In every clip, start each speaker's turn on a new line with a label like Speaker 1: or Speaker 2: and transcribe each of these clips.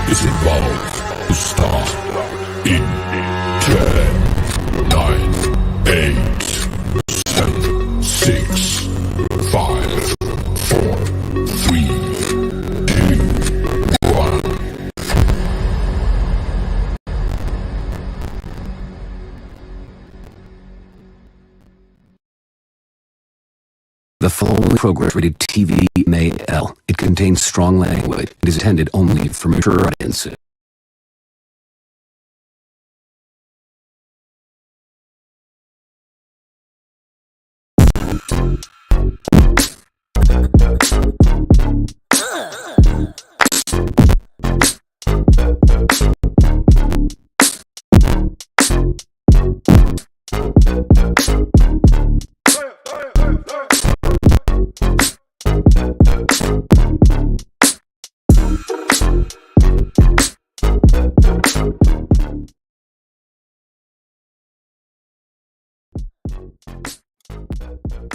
Speaker 1: is about to start in 10, 9, 8, 7, 6, 5, 4, 3, 2, 1.
Speaker 2: The following program is rated TV MAL. It contains strong language. It is intended only for mature audiences.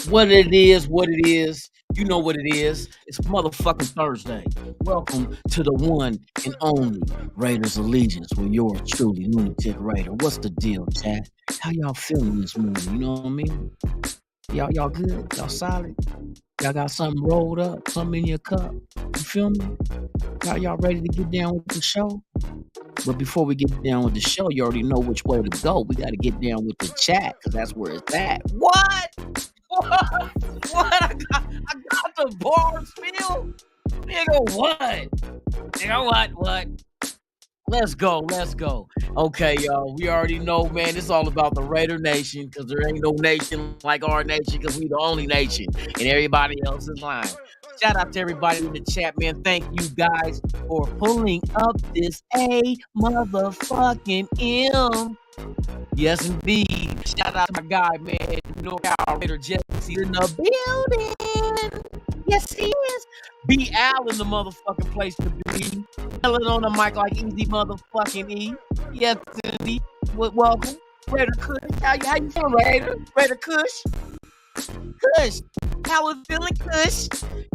Speaker 3: What it is, you know what it is. It's motherfucking Thursday. Welcome to the one and only Raiders Allegiance with yours truly, Lunatic Raider. What's the deal, chat? How y'all feeling this morning? You know what I mean? Y'all good? Y'all solid? Y'all got something rolled up, something in your cup? You feel me? Y'all ready to get down with the show? But before we get down with the show, you already know which way to go. We got to get down with the chat because that's where it's at. What? What? I got the bar spill? Nigga, what? Nigga, what? Let's go. Okay, y'all. We already know, man, it's all about the Raider Nation because there ain't no nation like our nation because we the only nation and everybody else is lying. Shout out to everybody in the chat, man. Thank you guys for pulling up this A motherfucking M. Yes, indeed. Shout out to my guy, man. NorCal Raider Jesse in the building. Yes, he is. B. Al in the motherfucking place to be. Yelling on the mic like easy motherfucking E. Yes, indeed. Welcome. Raider Kush. How you feeling, Raider? Raider Kush? Kush. How it feeling, Kush?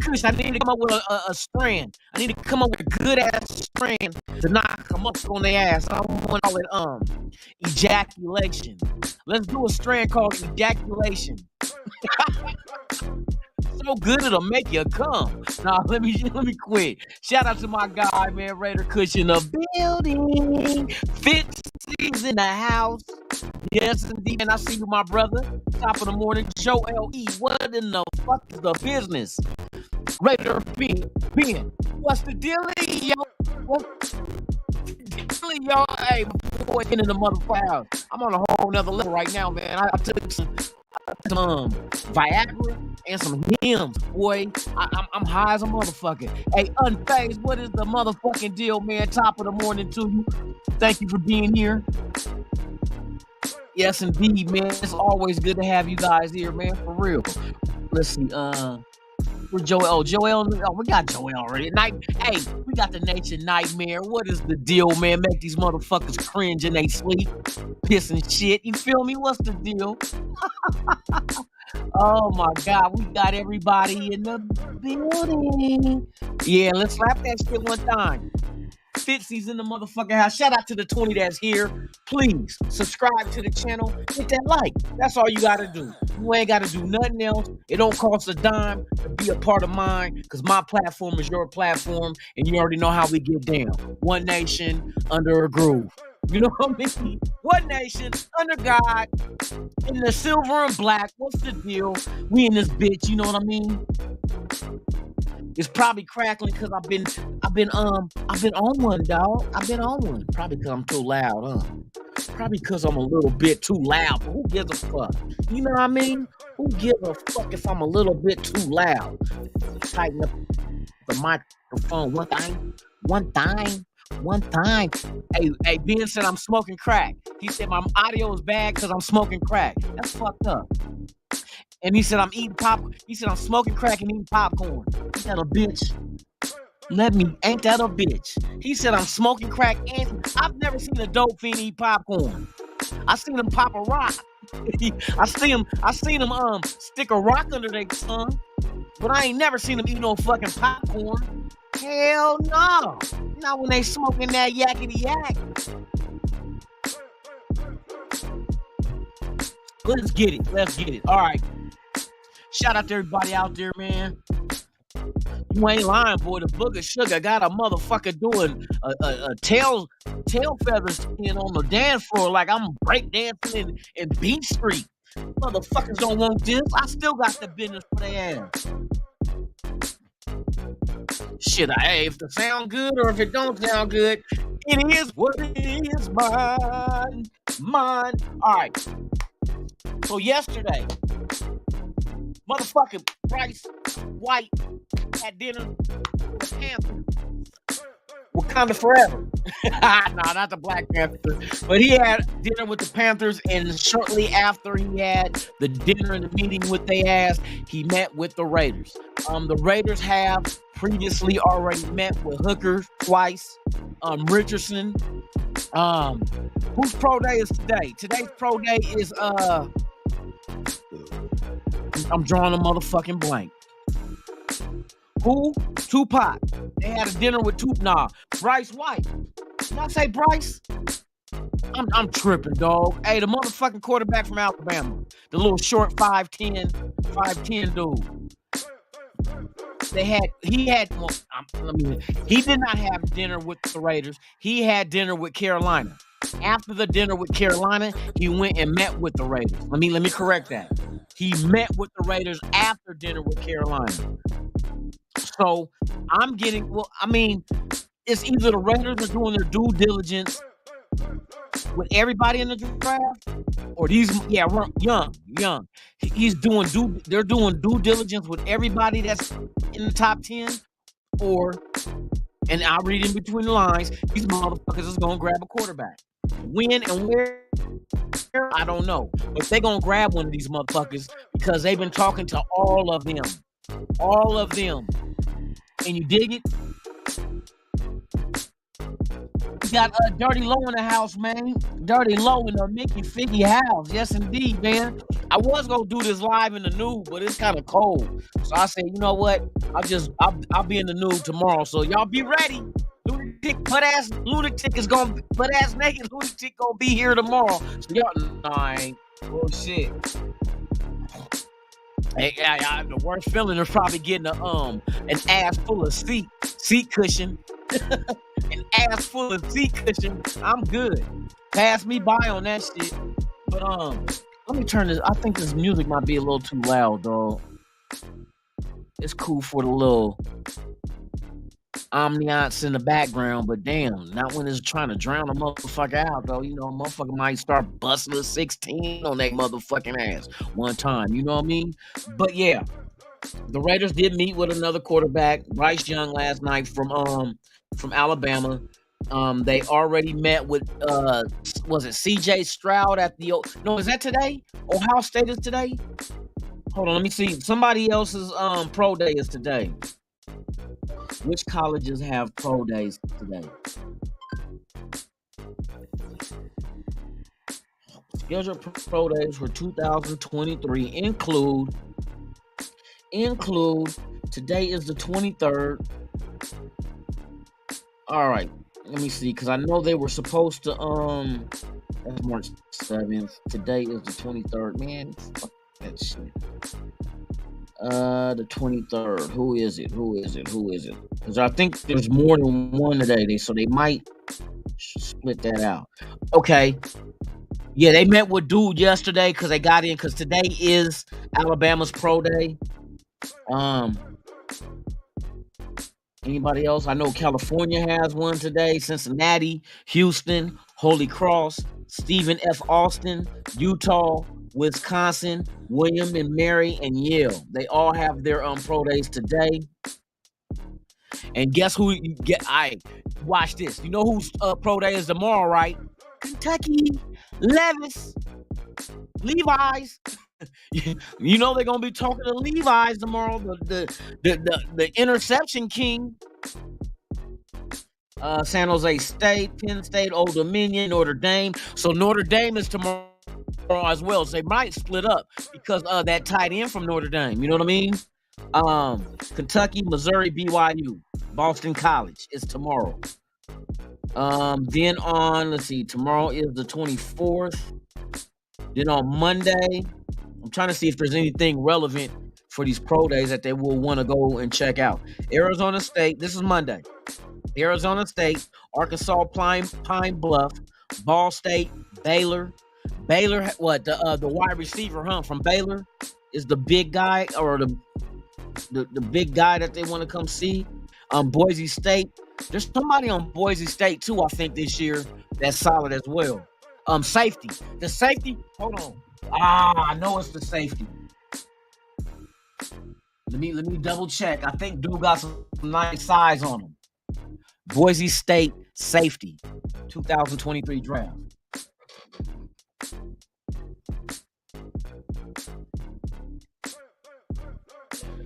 Speaker 3: Kush, I need to come up with a strand. I need to come up with a good ass strand to knock them up on their ass. I want to call it ejaculation. Let's do a strand called ejaculation. So good it'll make you come. Nah, let me quit. Shout out to my guy, man, Raider Kush in the building. Fitzy's in the house. Yes, indeed, and I see you, my brother. Top of the morning, Joel E. What in the fuck is the business? Raider Ben. What's the deal, yo? What's the deal, yo? Hey, boy, into the motherfucker house. I'm on a whole nother level right now, man. I took some Viagra and some hymns, boy. I'm high as a motherfucker. Hey, Unfazed, what is the motherfucking deal, man? Top of the morning to you. Thank you for being here. Yes, indeed, man. It's always good to have you guys here, man, for real. Let's see, we're Joel. We got Joel already. Hey, we got the Nation Nightmare. What is the deal, man? Make these motherfuckers cringe in they sleep, pissing shit. You feel me? What's the deal? Oh my God, we got everybody in the building. Yeah, let's slap that shit one time. Fitzy's in the motherfucking house. Shout out to the 20 that's here. Please subscribe to the channel. Hit that like. That's all you gotta do. You ain't gotta do nothing else. It don't cost a dime to be a part of mine because my platform is your platform and you already know how we get down. One nation under a groove. You know what I mean? One nation under God in the silver and black. What's the deal? We in this bitch. You know what I mean? It's probably crackling because I've been on one, dog. I've been on one. Probably because I'm too loud, huh? Probably because I'm a little bit too loud. But who gives a fuck? You know what I mean? Who gives a fuck if I'm a little bit too loud? Tighten up the microphone. One time. Hey, Ben said I'm smoking crack. He said my audio is bad because I'm smoking crack. That's fucked up. And he said I'm eating popcorn. He said I'm smoking crack and eating popcorn. Ain't that a bitch? Ain't that a bitch? He said I'm smoking crack and I've never seen a dope fiend eat popcorn. I seen him pop a rock. I seen him stick a rock under their tongue. But I ain't never seen him eat no fucking popcorn. Hell no. Not when they smoking that yakety yak. Let's get it. Let's get it. All right. Shout out to everybody out there, man. You ain't lying, boy. The Booger Sugar got a motherfucker doing a tail feathers in on the dance floor like I'm break dancing in Beach Street. Motherfuckers don't want this. I still got the business for their ass. Shit, hey, if it sound good or if it don't sound good, it is what it is, mine. All right. So yesterday, motherfucking Bryce White had dinner with Panther. Wakanda Forever. No, not the Black Panther. But he had dinner with the Panthers, and shortly after he had the dinner and the meeting with their ass, he met with the Raiders. The Raiders have previously already met with Hooker twice. Richardson. Whose pro day is today? Today's pro day is I'm drawing a motherfucking blank. Who? Tupac. They had a dinner with Tupac. Bryce White. Did I say Bryce? I'm tripping, dog. Hey, the motherfucking quarterback from Alabama. The little short 5'10" dude. He did not have dinner with the Raiders. He had dinner with Carolina. After the dinner with Carolina, he went and met with the Raiders. Let me correct that. He met with the Raiders after dinner with Carolina. So I'm getting, it's either the Raiders are doing their due diligence with everybody in the draft, or young. They're doing due diligence with everybody that's in the top 10, and I read in between the lines, these motherfuckers is gonna grab a quarterback. When and where, I don't know. But they gonna grab one of these motherfuckers because they've been talking to all of them. All of them. And you dig it? We got Dirty Low in the house, man. Dirty Low in the Mickey Figgy house. Yes, indeed, man. I was gonna do this live in the nude, but it's kind of cold. So I said, you know what? I'll be in the nude tomorrow. So y'all be ready. Butt-ass naked lunatic gonna be here tomorrow. So y'all, I ain't. Bullshit. Hey, the worst feeling is probably getting an ass full of seat cushion. An ass full of seat cushion. I'm good. Pass me by on that shit. But let me turn this. I think this music might be a little too loud, dog. It's cool for the little ambiance in the background, but damn, not when it's trying to drown a motherfucker out, though. You know, a motherfucker might start busting a 16 on that motherfucking ass one time. You know what I mean? But yeah, the Raiders did meet with another quarterback, Bryce Young, last night from Alabama. They already met with was it CJ Stroud at the is that today? Ohio State is today? Hold on, let me see. Somebody else's pro day is today. Which colleges have pro days today? Scheduled pro days for 2023 include today is the 23rd. All right, let me see, because I know they were supposed to that's March 7th. Today is the 23rd. Man, fuck that shit. The 23rd. Who is it? Because I think there's more than one today, so they might split that out. Okay. Yeah, they met with dude yesterday because they got in, because today is Alabama's pro day. Anybody else? I know California has one today. Cincinnati, Houston, Holy Cross, Stephen F. Austin, Utah, Wisconsin, William and Mary, and Yale. They all have their pro days today. And guess who you get? Watch this. You know whose pro day is tomorrow, right? Kentucky, Levi's, Levi's. You know they're gonna be talking to Levi's tomorrow. The interception king. San Jose State, Penn State, Old Dominion, Notre Dame. So Notre Dame is tomorrow as well. So they might split up because that tight end from Notre Dame. You know what I mean? Kentucky, Missouri, BYU, Boston College. It's tomorrow. Then on, let's see, tomorrow is the 24th. Then on Monday, I'm trying to see if there's anything relevant for these pro days that they will want to go and check out. Arizona State, this is Monday. Arizona State, Arkansas Pine Bluff, Ball State, Baylor. Baylor, what, the wide receiver, from Baylor is the big guy, or the big guy that they want to come see. Boise State. There's somebody on Boise State too, I think, this year that's solid as well. Safety. The safety, hold on. I know it's the safety. Let me double check. I think dude got some nice size on him. Boise State safety, 2023 draft.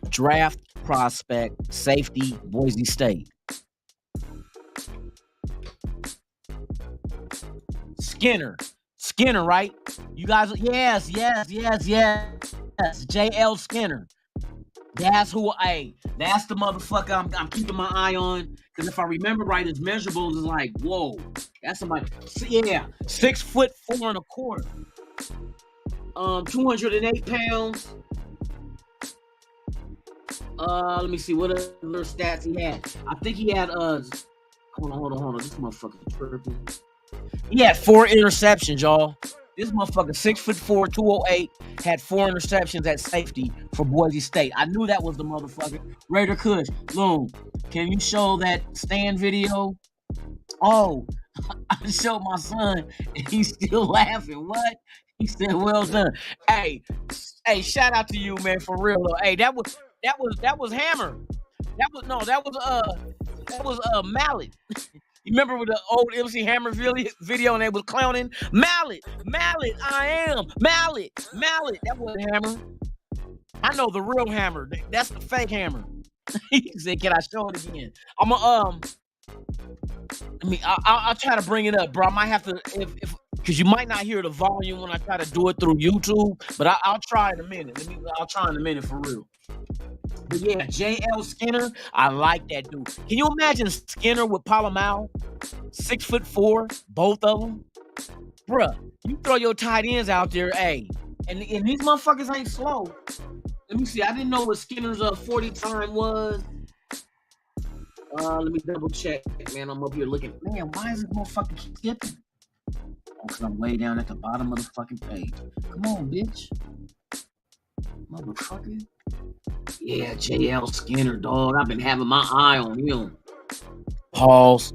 Speaker 3: Draft prospect safety, Boise State. Skinner, right? You guys, yes. JL Skinner. That's who. That's the motherfucker I'm keeping my eye on. Because if I remember right, his measurables is like, whoa, that's somebody. Yeah, 6'4.25". 208 pounds. Let me see what other stats he had. I think he had hold on. This motherfucker tripping. He had 4 interceptions, y'all. This motherfucker, 6'4", 208, had 4 interceptions at safety for Boise State. I knew that was the motherfucker. Raider Kush, Loom, can you show that stand video? Oh, I showed my son, and he's still laughing. What? He said, "Well done." Hey, shout out to you, man, for real though. Hey, that was Hammer. That was Mallet. You remember with the old MC Hammer video and they was clowning? Mallet, I am. Mallet. That wasn't Hammer. I know the real Hammer. That's the fake Hammer. He said, "Can I show it again?" I'll try to bring it up, bro. I might have to, because you might not hear the volume when I try to do it through YouTube, but I'll try in a minute. I'll try in a minute for real. But yeah, JL Skinner, I like that dude. Can you imagine Skinner with Palomar? 6'4", both of them? Bruh, you throw your tight ends out there, and these motherfuckers ain't slow. Let me see. I didn't know what Skinner's 40 time was. Let me double check, man. I'm up here looking. Man, why is this motherfucker keep skipping? Oh, because I'm way down at the bottom of the fucking page. Come on, bitch. Motherfucker. Yeah, JL Skinner, dog. I've been having my eye on him. Pause.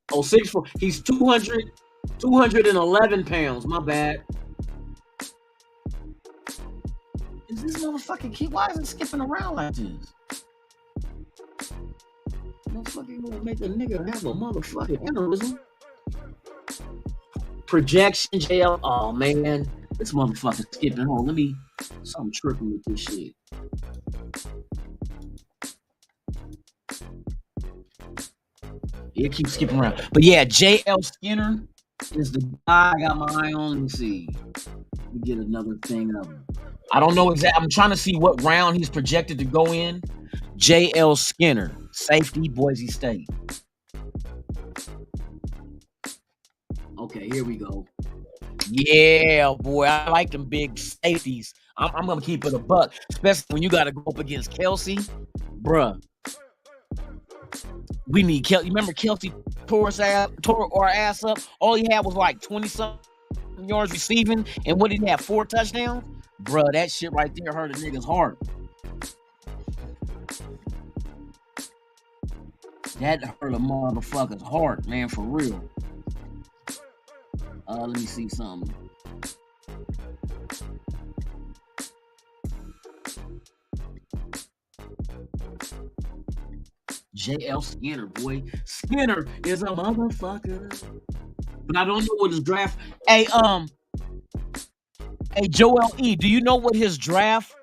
Speaker 3: 6'4". He's 211 pounds. My bad. Is this motherfucking kid? Why is it skipping around like this? Motherfucker gonna make a nigga have a motherfucking aneurysm. Projection JL. Oh man, this motherfucker skipping. Hold on, something tripping with this shit. It keeps skipping around. But yeah, JL Skinner is the guy I got my eye on. Let me see. Let me get another thing of him. I don't know exactly. I'm trying to see what round he's projected to go in. JL Skinner, safety, Boise State. Okay, here we go. Yeah, boy, I like them big safeties. I'm gonna keep it a buck, especially when you got to go up against Kelsey, bruh. We need Kelsey. You remember Kelsey tore our ass up? All he had was like 20-something yards receiving, and what did he have? 4 touchdowns, bruh. That shit right there hurt a nigga's heart. That hurt a motherfucker's heart, man, for real. Let me see something. JL Skinner, boy. Skinner is a motherfucker. But I don't know what his draft. Hey, Joel E., do you know what his draft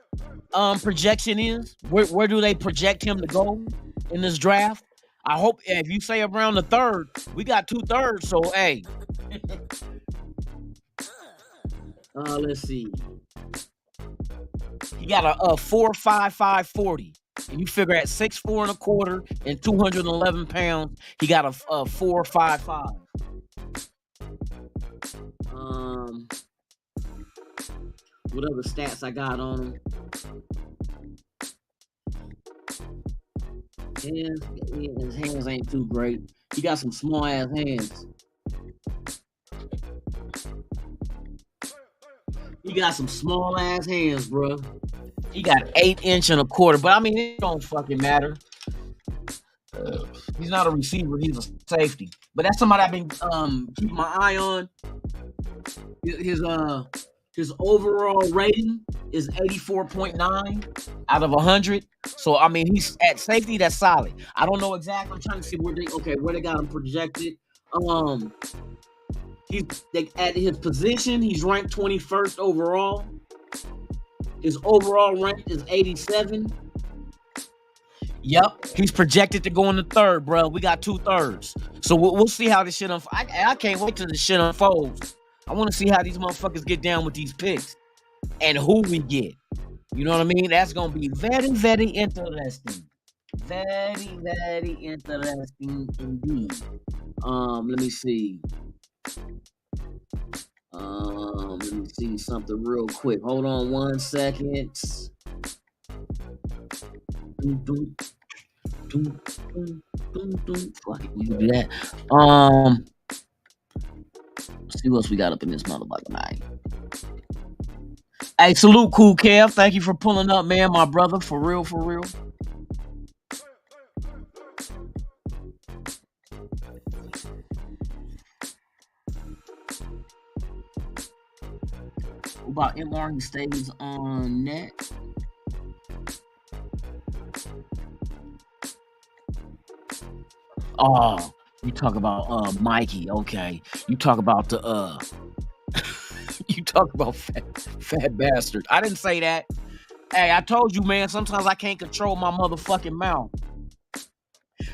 Speaker 3: projection is? Where do they project him to go in this draft? I hope if you say around the 3rd, we got 2 thirds, so hey. Let's see. He got a 4.55 40. And you figure at 6'4" and a quarter and 211 pounds, he got a 4.55. What other stats I got on him? His hands ain't too great. He got some small ass hands. He got some small ass hands, bro. He got 8" and a quarter, but I mean, it don't fucking matter. He's not a receiver; he's a safety. But that's somebody I've been keeping my eye on. His overall rating is 84.9 out of 100. So I mean, he's at safety. That's solid. I don't know exactly. I'm trying to see where they got him projected. At his position, he's ranked 21st overall. His overall rank is 87. Yep, he's projected to go in the third, bro. We got 2 thirds, so we'll see how this shit unfolds. I can't wait till this shit unfolds. I want to see how these motherfuckers get down with these picks and who we get. You know what I mean? That's gonna be very, very interesting. Very, very interesting indeed. Let me see. Let me see something real quick. Hold on 1 second. Fuck it, we can do that. Let's see what else we got up in this motherfucker night. Hey, salute, Cool Kev. Thank you for pulling up, man, my brother. For real, for real. What about MR? He stays on net. Oh, you talk about Mikey. Okay, you talk about the you talk about fat bastard. I didn't say that. Hey, I told you, man. Sometimes I can't control my motherfucking mouth.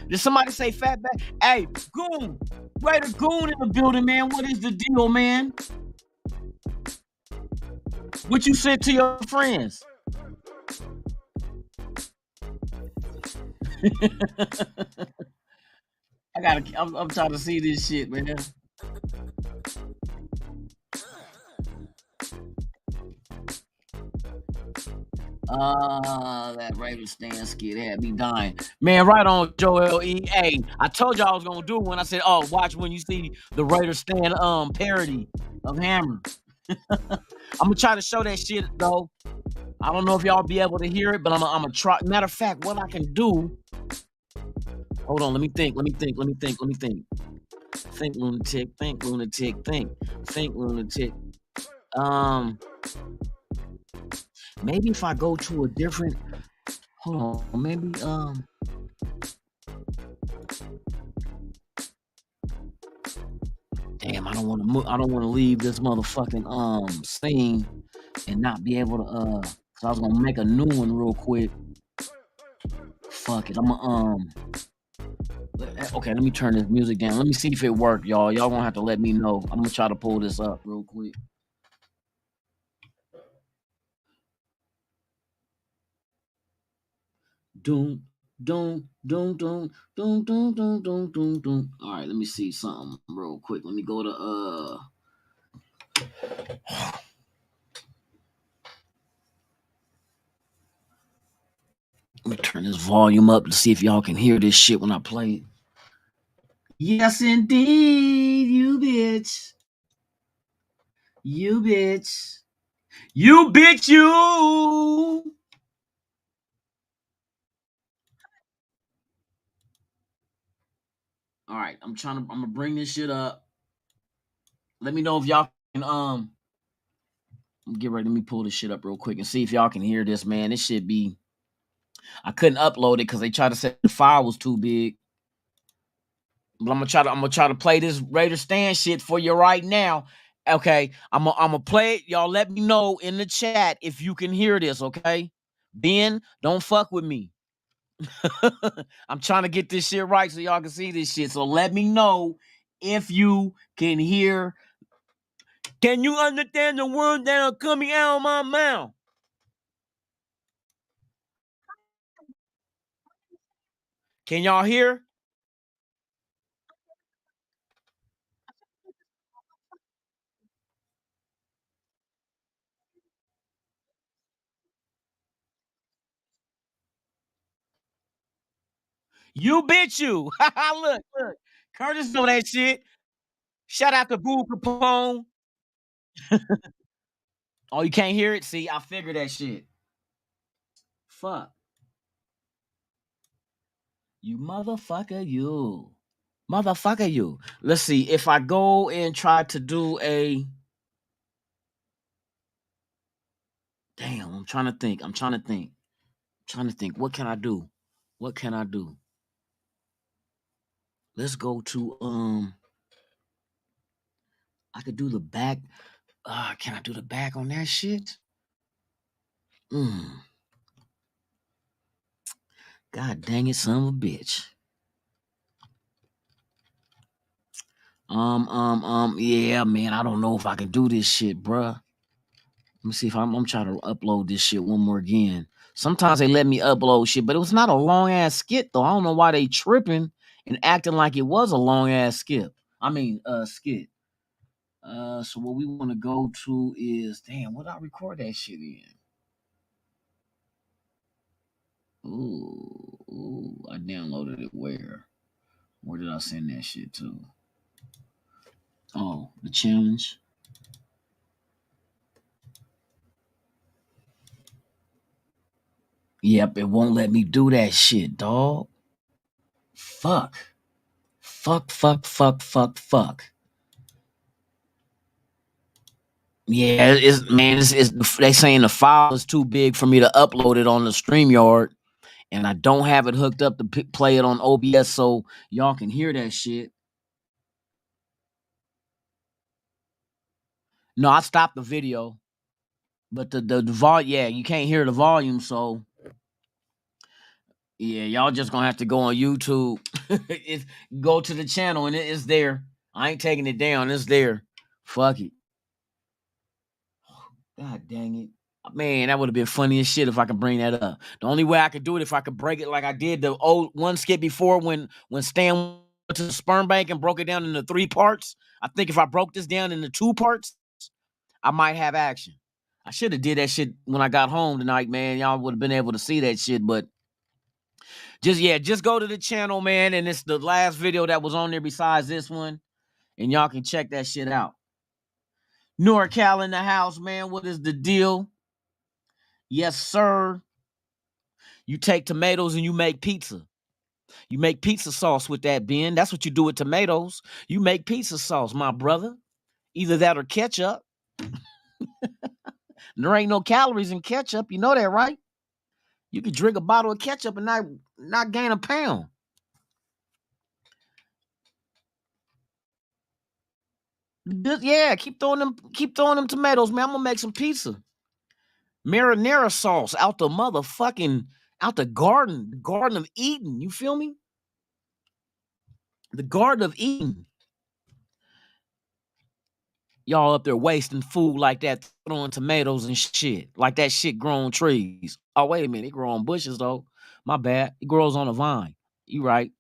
Speaker 3: Did somebody say fat bastard? Hey, Goon, Raider Goon in the building, man. What is the deal, man? What you said to your friends? I'm trying to see this shit, man. That Raven Stan skit had me dying. Man, right on, Joel E. Hey, I told y'all I was gonna do it when I said, oh, watch when you see the Raider Stan parody of Hammer. I'm gonna try to show that shit though. I don't know if y'all be able to hear it, but I'm gonna try. Matter of fact, what I can do. Hold on, let me think. Think, lunatic. Maybe if I go to a different. Hold on, maybe Damn, I don't want to leave this motherfucking scene and not be able to cause I was gonna make a new one real quick. Fuck it, okay, let me turn this music down. Let me see if it worked, y'all. Y'all gonna have to let me know. I'm gonna try to pull this up real quick. Don't. All right, let me see something real quick. Let me go to let me turn this volume up to see if y'all can hear this shit when I play it. Yes, indeed, you bitch. You bitch. You bitch, you. All right, I'm gonna bring this shit up. Let me know if y'all can get ready. Let me pull this shit up real quick and see if y'all can hear this, man. This should be. I couldn't upload it because they tried to say the file was too big. But I'm gonna try to play this Raider Stan shit for you right now. Okay, I'm gonna play it. Y'all let me know in the chat if you can hear this, okay? Ben, don't fuck with me. I'm trying to get this shit right so y'all can see this shit. So let me know if you can hear. Can you understand the words that are coming out of my mouth? Can y'all hear? You bitch you. Look. Curtis know that shit. Shout out to Boo Capone. Oh, you can't hear it? See, I figured that shit. Fuck. You motherfucker, you. Motherfucker, you. Let's see. If I go and try to do a. Damn, I'm trying to think. What can I do? Let's go to I could do the back. Can I do the back on that shit? God dang it, son of a bitch. Yeah, man, I don't know if I can do this shit, bruh. Let me see if I'm trying to upload this shit one more again. Sometimes they let me upload shit, but it was not a long ass skit though. I don't know why they tripping and acting like it was a long ass skit. Skit. So what we want to go to is damn, what I record that shit in? Ooh, I downloaded it where? Where did I send that shit to? Oh, the challenge. Yep, it won't let me do that shit, dog. Fuck. Yeah, it's they saying the file is too big for me to upload it on the StreamYard, and I don't have it hooked up to play it on OBS so y'all can hear that shit. No, I stopped the video, but the volume, yeah, you can't hear the volume, so yeah, y'all just gonna have to go on YouTube. Go to the channel and it's there. I ain't taking it down. It's there. Fuck it. God dang it. Man, that would have been funny as shit if I could bring that up. The only way I could do it if I could break it like I did the old one skit before when Stan went to the sperm bank and broke it down into 3 parts. I think if I broke this down into 2 parts, I might have action. I should have did that shit when I got home tonight, man. Y'all would have been able to see that shit, but just go to the channel, man, and it's the last video that was on there besides this one, and y'all can check that shit out. NorCal in the house, man. What is the deal? Yes, sir. You take tomatoes and you make pizza. You make pizza sauce with that, Ben. That's what you do with tomatoes. You make pizza sauce, my brother. Either that or ketchup. There ain't no calories in ketchup. You know that, right? You can drink a bottle of ketchup and not gain a pound. Yeah, keep throwing them tomatoes, man. I'm gonna make some pizza. Marinara sauce out the Garden of Eden. You feel me? The Garden of Eden. Y'all up there wasting food like that, throwing tomatoes and shit. Like that shit growing trees. Oh, wait a minute. It grow on bushes, though. My bad. It grows on a vine. You right.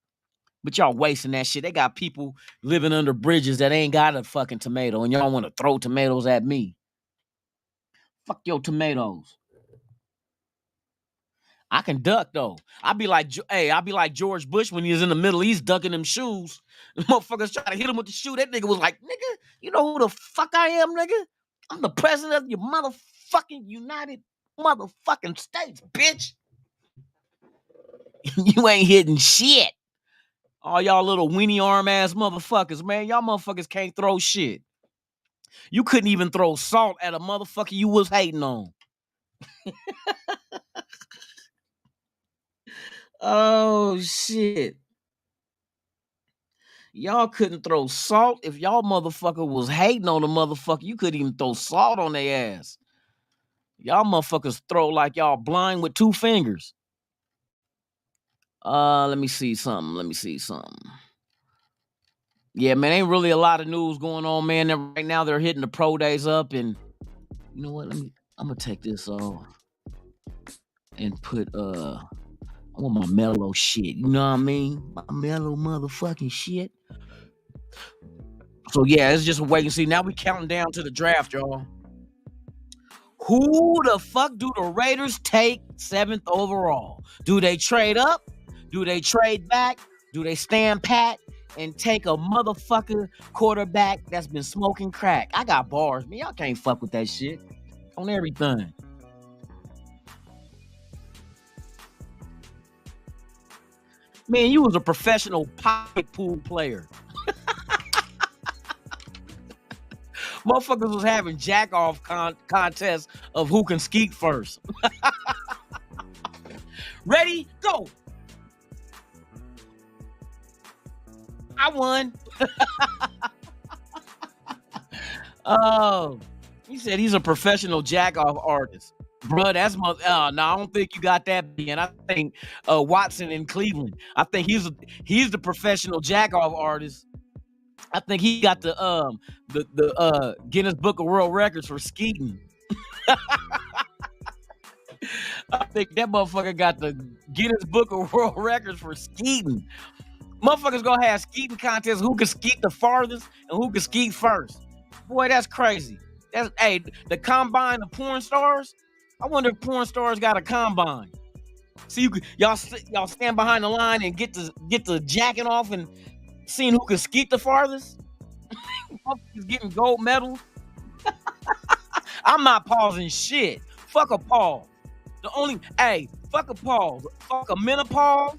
Speaker 3: But y'all wasting that shit. They got people living under bridges that ain't got a fucking tomato, and y'all want to throw tomatoes at me. Fuck your tomatoes. I can duck though. I'll be like George Bush when he was in the Middle East dunking them shoes. The motherfuckers try to hit him with the shoe. That nigga was like, nigga, you know who the fuck I am, nigga? I'm the president of your motherfucking United motherfucking States, bitch. You ain't hitting shit. All y'all little weenie arm ass motherfuckers, man. Y'all motherfuckers can't throw shit. You couldn't even throw salt at a motherfucker you was hating on. Oh shit. Y'all couldn't throw salt. If y'all motherfucker was hating on the motherfucker, you couldn't even throw salt on their ass. Y'all motherfuckers throw like y'all blind with 2 fingers. Let me see something. Yeah, man, ain't really a lot of news going on, man. Right now they're hitting the pro days up, and you know what? I'm gonna take this off and put I want my mellow shit. You know what I mean? My mellow motherfucking shit. So yeah, it's just a wait and see. Now we counting down to the draft, y'all. Who the fuck do the Raiders take 7th overall? Do they trade up? Do they trade back? Do they stand pat and take a motherfucker quarterback that's been smoking crack? I got bars, man. Y'all can't fuck with that shit on everything. Man, you was a professional pocket pool player. Motherfuckers was having jack-off contests of who can skeet first. Ready? Go. I won. Oh, he said he's a professional jack-off artist. Bruh, that's my. No, I don't think you got that. And I think Watson in Cleveland. I think he's the professional jack-off artist. I think he got the Guinness Book of World Records for skeeting. I think that motherfucker got the Guinness Book of World Records for skeeting. Motherfuckers gonna have skeeting contests. Who can skeet the farthest and who can skeet first? Boy, that's crazy. That's the combine of porn stars. I wonder if porn stars got a combine. So y'all stand behind the line and get the jacking off and seeing who can skeet the farthest. Motherfuckers getting gold medals. I'm not pausing shit. Fuck a pause. Fuck a pause. Fuck a menopause.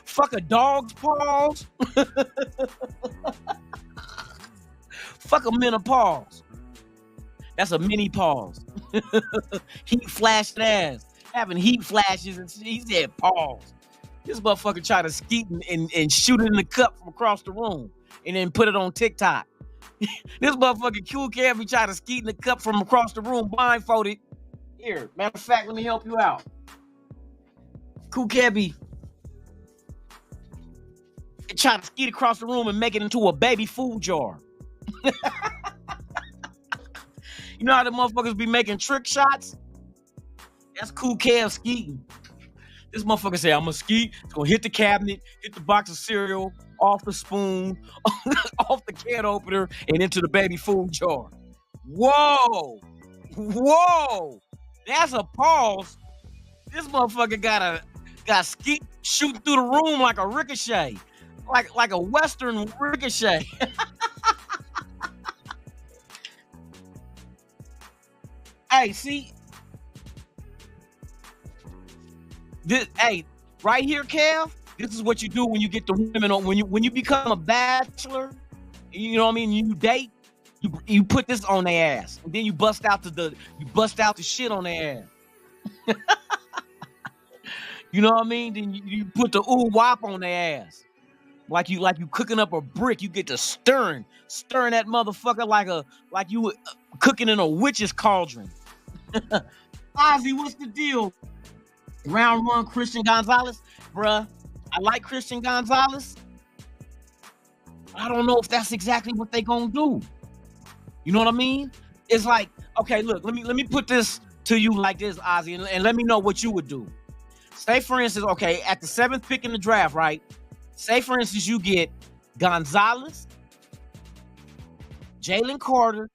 Speaker 3: Fuck a dog's pause. Fuck a menopause. That's a mini pause. Heat flashed ass. Having heat flashes and he said pause. This motherfucker tried to skeet and shoot it in the cup from across the room and then put it on TikTok. This motherfucker Cool Cabby tried to skeet in the cup from across the room blindfolded. Here, matter of fact, let me help you out. Cool Cabby tried to skeet across the room and make it into a baby food jar. You know how the motherfuckers be making trick shots? That's Cool Kev skeeting. This motherfucker say, I'm gonna skeet. It's gonna hit the cabinet, hit the box of cereal, off the spoon, off the can opener, and into the baby food jar. Whoa! That's a pause. This motherfucker got skeet shooting through the room like a ricochet. Like a Western ricochet. Hey, see? Right here, Kev, this is what you do when you get the women on. When you become a bachelor, you know what I mean? You date, you put this on their ass. And then you bust out the shit on their ass. You know what I mean? Then you put the ooh wop on their ass. Like you cooking up a brick, you get to stirring that motherfucker like you cooking in a witch's cauldron. Ozzy, what's the deal? Round one, Christian Gonzalez. Bruh, I like Christian Gonzalez. I don't know if that's exactly what they gonna do. You know what I mean? It's like, okay, look, let me put this to you like this, Ozzy, and let me know what you would do. Say, for instance, okay, at the 7th pick in the draft, right? Say, for instance, you get Gonzalez, Jalen Carter,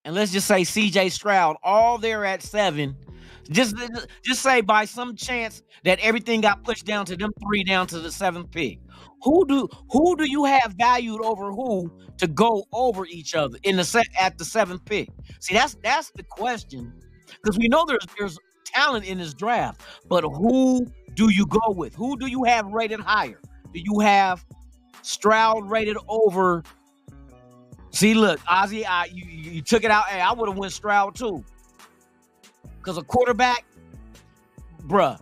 Speaker 3: and let's just say C.J. Stroud, all there at 7. Just say by some chance that everything got pushed down to them 3 down to the 7th pick. Who do you have valued over who to go over each other at the 7th pick? See, that's the question, because we know there's talent in this draft, but who do you go with? Who do you have rated higher? Do you have Stroud rated over? See, look, Ozzy, you took it out. Hey, I would have went Stroud too. Because a quarterback, bruh,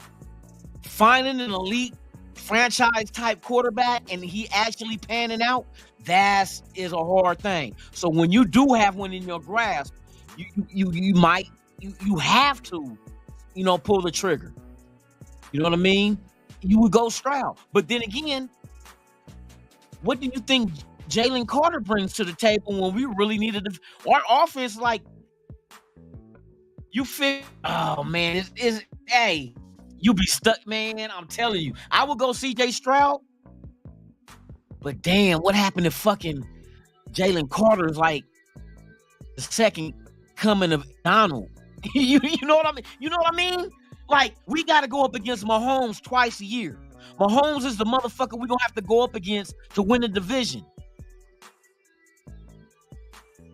Speaker 3: finding an elite franchise type quarterback and he actually panning out, that is a hard thing. So when you do have one in your grasp, you have to, pull the trigger. You know what I mean? You would go Stroud. But then again, what do you think Jalen Carter brings to the table when we really needed our offense? Like, You feel, oh man, hey, you be stuck, man. I'm telling you. I would go CJ Stroud, but damn, what happened to fucking Jalen Carter's like the second coming of Donald? you know what I mean? You know what I mean? Like, we gotta go up against Mahomes twice a year. Mahomes is the motherfucker we're gonna have to go up against to win the division.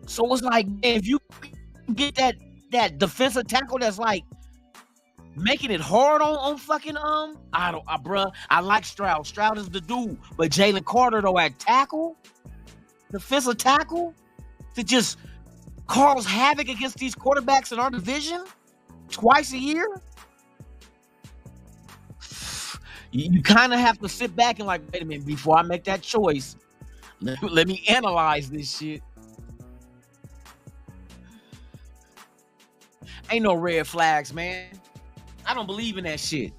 Speaker 3: So it's like, if you get that defensive tackle that's like making it hard on fucking bruh, I like Stroud. Stroud is the dude, but Jalen Carter though at tackle, defensive tackle, to just cause havoc against these quarterbacks in our division twice a year. You kind of have to sit back and like, wait a minute, before I make that choice, let me analyze this shit. Ain't no red flags, man. I don't believe in that shit.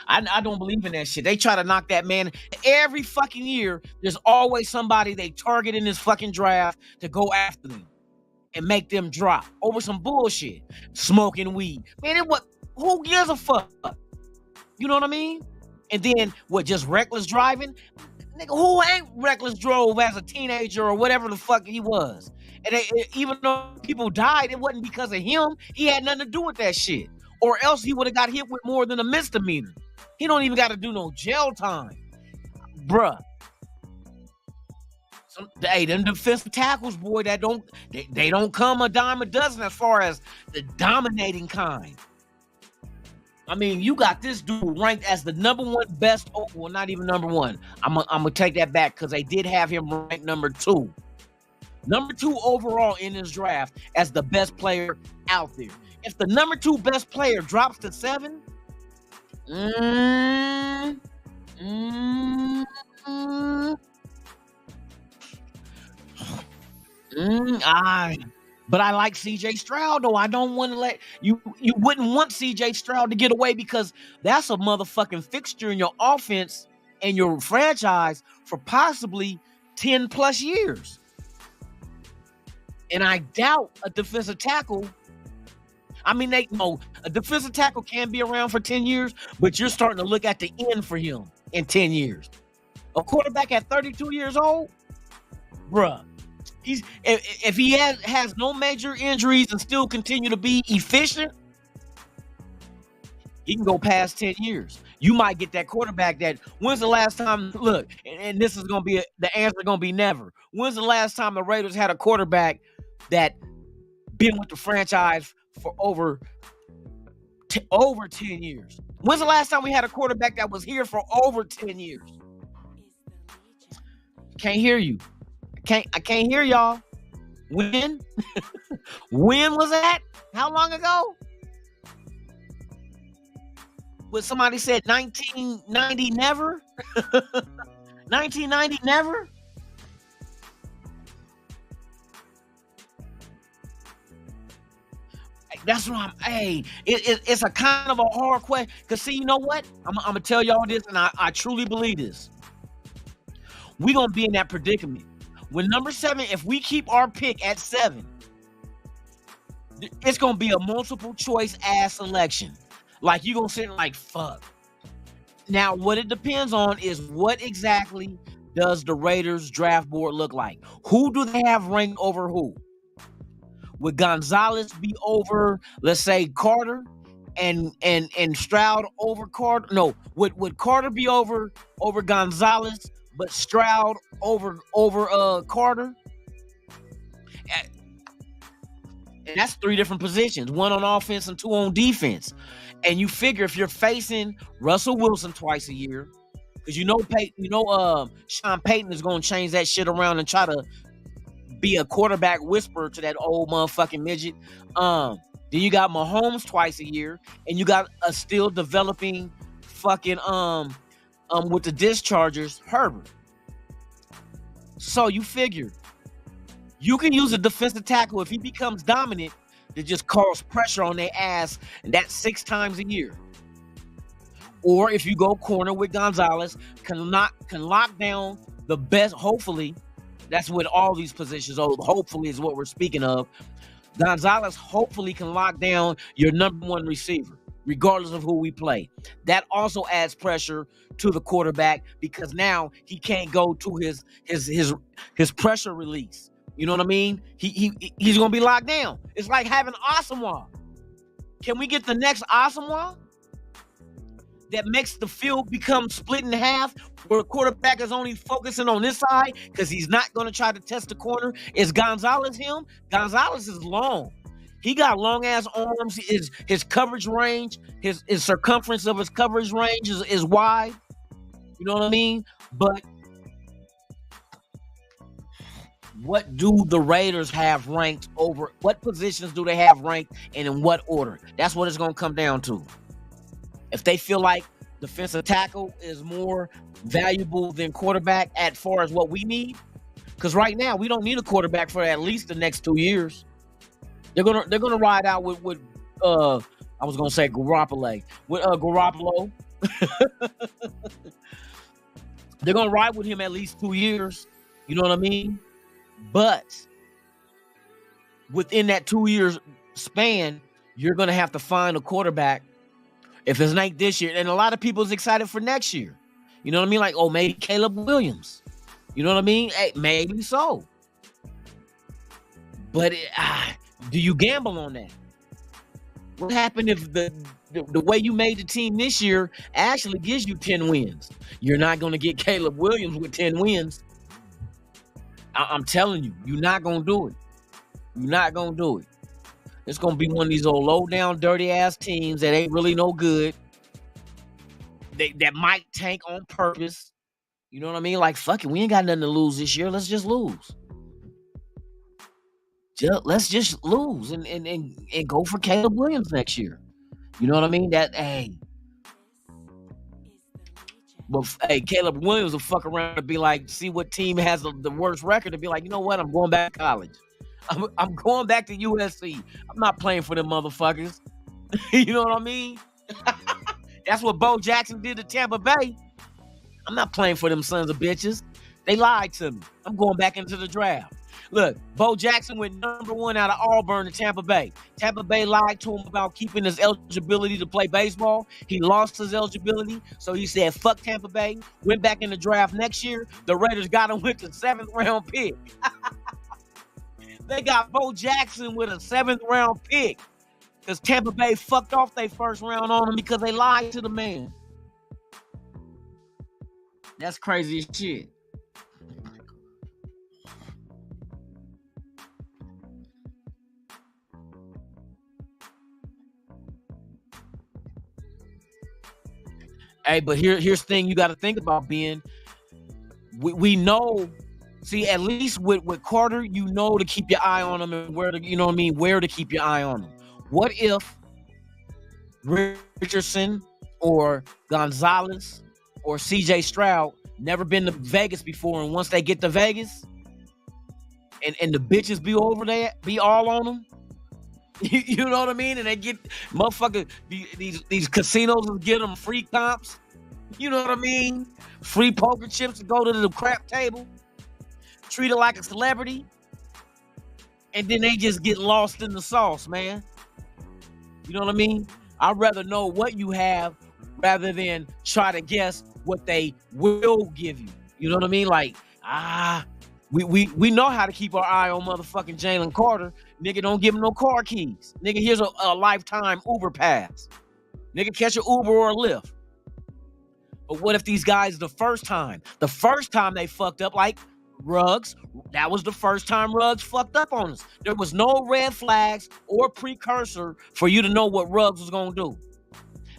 Speaker 3: I don't believe in that shit. They try to knock that man every fucking year. There's always somebody they target in this fucking draft to go after them and make them drop over some bullshit, smoking weed. Man, who gives a fuck? You know what I mean? And then what? Just reckless driving, nigga. Who ain't reckless drove as a teenager or whatever the fuck he was? And even though people died, it wasn't because of him. He had nothing to do with that shit. Or else he would have got hit with more than a misdemeanor. He don't even got to do no jail time. Bruh. Hey, them defensive tackles, boy, they don't come a dime a dozen as far as the dominating kind. I mean, you got this dude ranked as the number one best. Oh, well, not even number one. I'm gonna take that back because they did have him ranked number 2. Number 2 overall in this draft as the best player out there. If the number 2 best player drops to 7, but I like CJ Stroud though. I don't want to let you wouldn't want CJ Stroud to get away because that's a motherfucking fixture in your offense and your franchise for possibly 10 plus years. And I doubt a defensive tackle. I mean, a defensive tackle can be around for 10 years, but you're starting to look at the end for him in 10 years. A quarterback at 32 years old, bruh. If he has no major injuries and still continue to be efficient, he can go past 10 years. You might get that quarterback that, when's the last time, look, and this is going to be, the answer going to be never. When's the last time the Raiders had a quarterback that been with the franchise for over 10 years? When's the last time we had a quarterback that was here for over 10 years? Can't hear you. I can't hear y'all. When? When was that? How long ago? What somebody said 1990 never? 1990 never? That's what it's a kind of a hard question. Because see, you know what? I'm going to tell y'all this, and I truly believe this. We're going to be in that predicament. When number 7, if we keep our pick at 7, it's going to be a multiple choice ass selection. Like, you're going to sit like, fuck. Now, what it depends on is what exactly does the Raiders draft board look like? Who do they have ranked over who? Would Gonzalez be over, let's say, Carter and Stroud over Carter? No, would Carter be over Gonzalez, but Stroud over Carter? And that's 3 different positions, 1 on offense and 2 on defense. And you figure if you're facing Russell Wilson twice a year, because Sean Payton is going to change that shit around and try to be a quarterback whisperer to that old motherfucking midget. Then you got Mahomes twice a year, and you got a still developing fucking with the dischargers, Herbert. So you figure you can use a defensive tackle if he becomes dominant to just cause pressure on their ass, and that's 6 times a year. Or if you go corner with Gonzalez, can lock down the best, hopefully, that's what all these positions, hopefully is what we're speaking of, Gonzalez hopefully can lock down your number one receiver, regardless of who we play. That also adds pressure to the quarterback because now he can't go to his pressure release. You know what I mean? He's gonna be locked down. It's like having Asamoah. Can we get the next Asamoah that makes the field become split in half, where the quarterback is only focusing on this side because he's not going to try to test the corner? Is Gonzalez him? Gonzalez is long. He got long ass arms. His coverage range, his circumference of his coverage range is wide. You know what I mean? But what do the Raiders have ranked over? What positions do they have ranked, and in what order? That's what it's going to come down to. If they feel like defensive tackle is more valuable than quarterback as far as what we need, because right now we don't need a quarterback for at least the next 2 years. They're gonna ride out with I was gonna say Garoppolo. With Garoppolo. They're gonna ride with him at least 2 years. You know what I mean? But within that 2 years span, you're gonna have to find a quarterback. If it's not this year, and a lot of people's excited for next year. You know what I mean? Like, oh, maybe Caleb Williams. You know what I mean? Hey, maybe so. But do you gamble on that? What happened if the way you made the team this year actually gives you 10 wins? You're not going to get Caleb Williams with 10 wins. I'm telling you, you're not going to do it. You're not going to do it. It's going to be one of these old low-down, dirty-ass teams that ain't really no good. That might tank on purpose. You know what I mean? Like, fuck it, we ain't got nothing to lose this year. Let's just lose. Let's just lose and go for Caleb Williams next year. You know what I mean? But Caleb Williams will fuck around and be like, see what team has the worst record, and be like, you know what? I'm going back to college. I'm going back to USC. I'm not playing for them motherfuckers. You know what I mean? That's what Bo Jackson did to Tampa Bay. I'm not playing for them sons of bitches. They lied to me. I'm going back into the draft. Look, Bo Jackson went number 1 out of Auburn to Tampa Bay. Tampa Bay lied to him about keeping his eligibility to play baseball. He lost his eligibility, so he said, fuck Tampa Bay. Went back in the draft next year. The Raiders got him with the 7th round pick. They got Bo Jackson with a 7th round pick because Tampa Bay fucked off their first round on him because they lied to the man. That's crazy as shit. Hey, but here's the thing you got to think about, Ben. We know. See, at least with Carter, you know to keep your eye on him and where to keep your eye on him. What if Richardson or Gonzalez or CJ Stroud never been to Vegas before, and once they get to Vegas and the bitches be over there, be all on them? You know what I mean? And they get motherfucker these casinos will get them free comps. You know what I mean? Free poker chips to go to the crap table. Treat it like a celebrity, and then they just get lost in the sauce, man. You know what I mean? I'd rather know what you have rather than try to guess what they will give you. You know what I mean? Like, we know how to keep our eye on motherfucking Jalen Carter. Nigga, don't give him no car keys. Nigga, here's a lifetime Uber pass. Nigga, catch an Uber or a Lyft. But what if these guys the first time they fucked up, like Ruggs, that was the first time Ruggs fucked up on us. There was no red flags or precursor for you to know what Ruggs was going to do.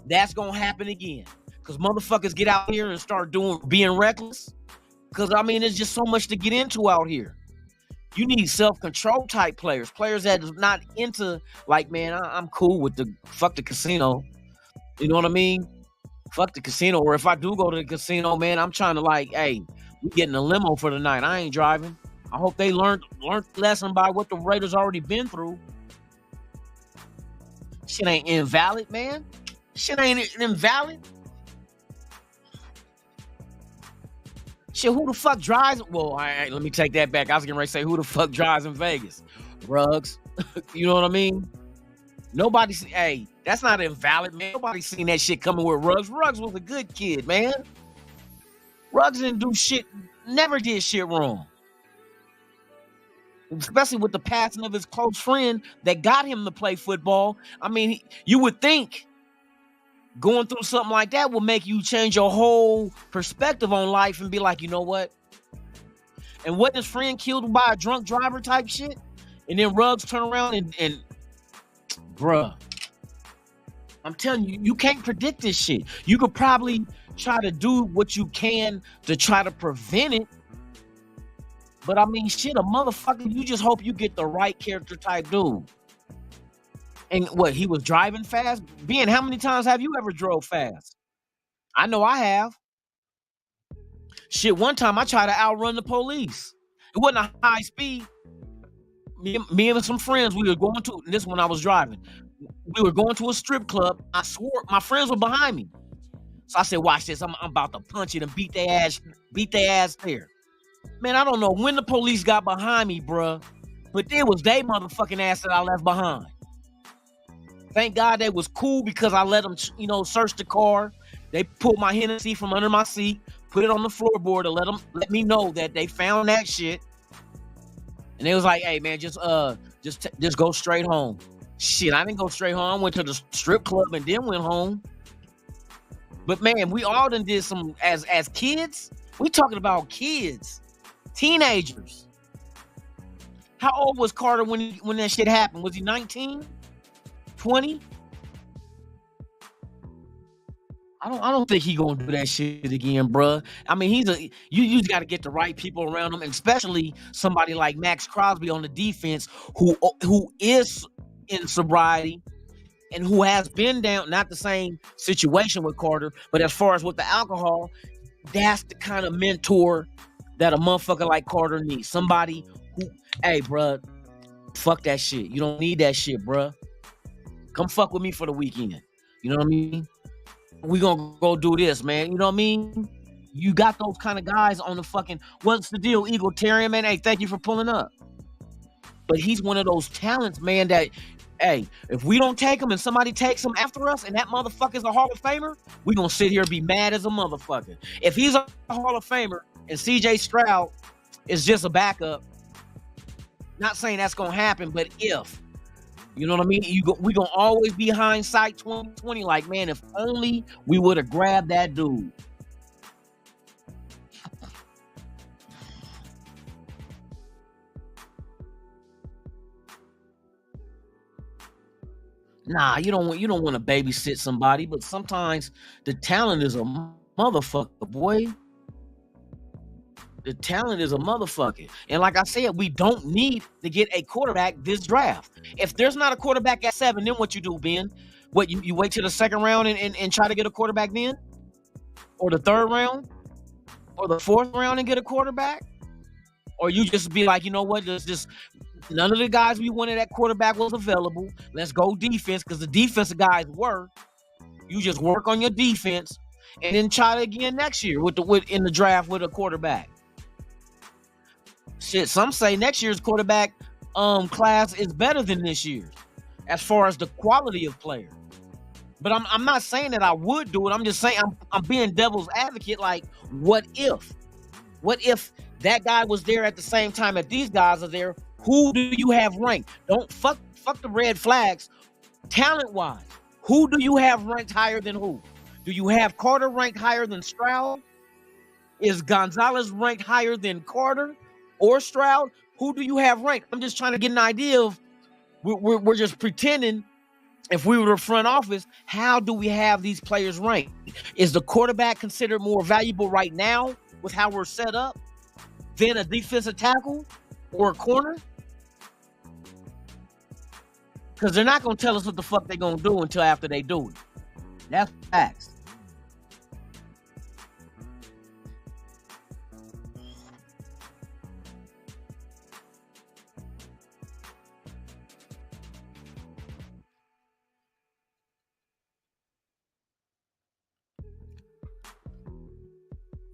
Speaker 3: That's going to happen again. Because motherfuckers get out here and start being reckless. Because, I mean, there's just so much to get into out here. You need self-control type players. Players that is not into, like, man, I'm cool with fuck the casino. You know what I mean? Fuck the casino. Or if I do go to the casino, man, I'm trying to, like, hey, we getting a limo for the night. I ain't driving. I hope they learned lesson by what the Raiders already been through. Shit ain't invalid, man. Shit ain't invalid. Shit, who the fuck drives? Well, let me take that back. I was getting ready to say, who the fuck drives in Vegas? Ruggs. You know what I mean? Hey, that's not invalid, man. Nobody's seen that shit coming with Ruggs. Ruggs was a good kid, man. Ruggs didn't do shit, never did shit wrong. Especially with the passing of his close friend that got him to play football. I mean, you would think going through something like that will make you change your whole perspective on life and be like, you know what? And wasn't his friend killed by a drunk driver type shit? And then Ruggs turn around and bruh, I'm telling you, you can't predict this shit. You could probably try to do what you can to try to prevent it. But I mean, shit, a motherfucker, you just hope you get the right character type dude. And what, he was driving fast? Ben, how many times have you ever drove fast? I know I have. Shit, one time I tried to outrun the police. It wasn't a high speed. Me and some friends, we were going to, this when I was driving. We were going to a strip club. I swore, my friends were behind me. So I said, watch this, I'm about to punch it and beat their ass there. Man, I don't know when the police got behind me, bruh, but it was they motherfucking ass that I left behind. Thank God they was cool because I let them, search the car. They pulled my Hennessy from under my seat, put it on the floorboard to let me know that they found that shit. And they was like, hey man, just go straight home. Shit, I didn't go straight home. I went to the strip club and then went home. But man, we all done did some as kids. We talking about kids, teenagers. How old was Carter when that shit happened? Was he 19? 20? I don't think he gonna do that shit again, bruh. I mean, you just got to get the right people around him, and especially somebody like Max Crosby on the defense, who is in sobriety and who has been down. Not the same situation with Carter, but as far as with the alcohol, that's the kind of mentor that a motherfucker like Carter needs. Somebody who, hey, bruh, fuck that shit. You don't need that shit, bruh. Come fuck with me for the weekend. You know what I mean? We gonna go do this, man. You know what I mean? You got those kind of guys on the fucking, what's the deal, Eagle Terrier, man? Hey, thank you for pulling up. But he's one of those talents, man, that, hey, if we don't take him and somebody takes him after us and that motherfucker's a Hall of Famer, we gonna sit here and be mad as a motherfucker. If he's a Hall of Famer and CJ Stroud is just a backup, not saying that's gonna happen, but if, you know what I mean? We gonna always be hindsight 2020. Like, man, if only we would have grabbed that dude. Nah, you don't want to babysit somebody, but sometimes the talent is a motherfucker, boy. The talent is a motherfucker. And like I said, we don't need to get a quarterback this draft. If there's not a quarterback at 7, then what you do, Ben? What, you wait till the second round and try to get a quarterback then? Or the third round? Or the fourth round and get a quarterback? Or you just be like, you know what, none of the guys we wanted at quarterback was available. Let's go defense, because the defensive guys were. You just work on your defense and then try it again next year in the draft with a quarterback. Shit, some say next year's quarterback class is better than this year's as far as the quality of player. But I'm not saying that I would do it. I'm just saying I'm being devil's advocate. Like, what if that guy was there at the same time that these guys are there? Who do you have ranked? Don't fuck the red flags. Talent-wise, who do you have ranked higher than who? Do you have Carter ranked higher than Stroud? Is Gonzalez ranked higher than Carter or Stroud? Who do you have ranked? I'm just trying to get an idea of, we're just pretending. If we were the front office, how do we have these players ranked? Is the quarterback considered more valuable right now with how we're set up than a defensive tackle or a corner? Because they're not going to tell us what the fuck they're going to do until after they do it. That's facts.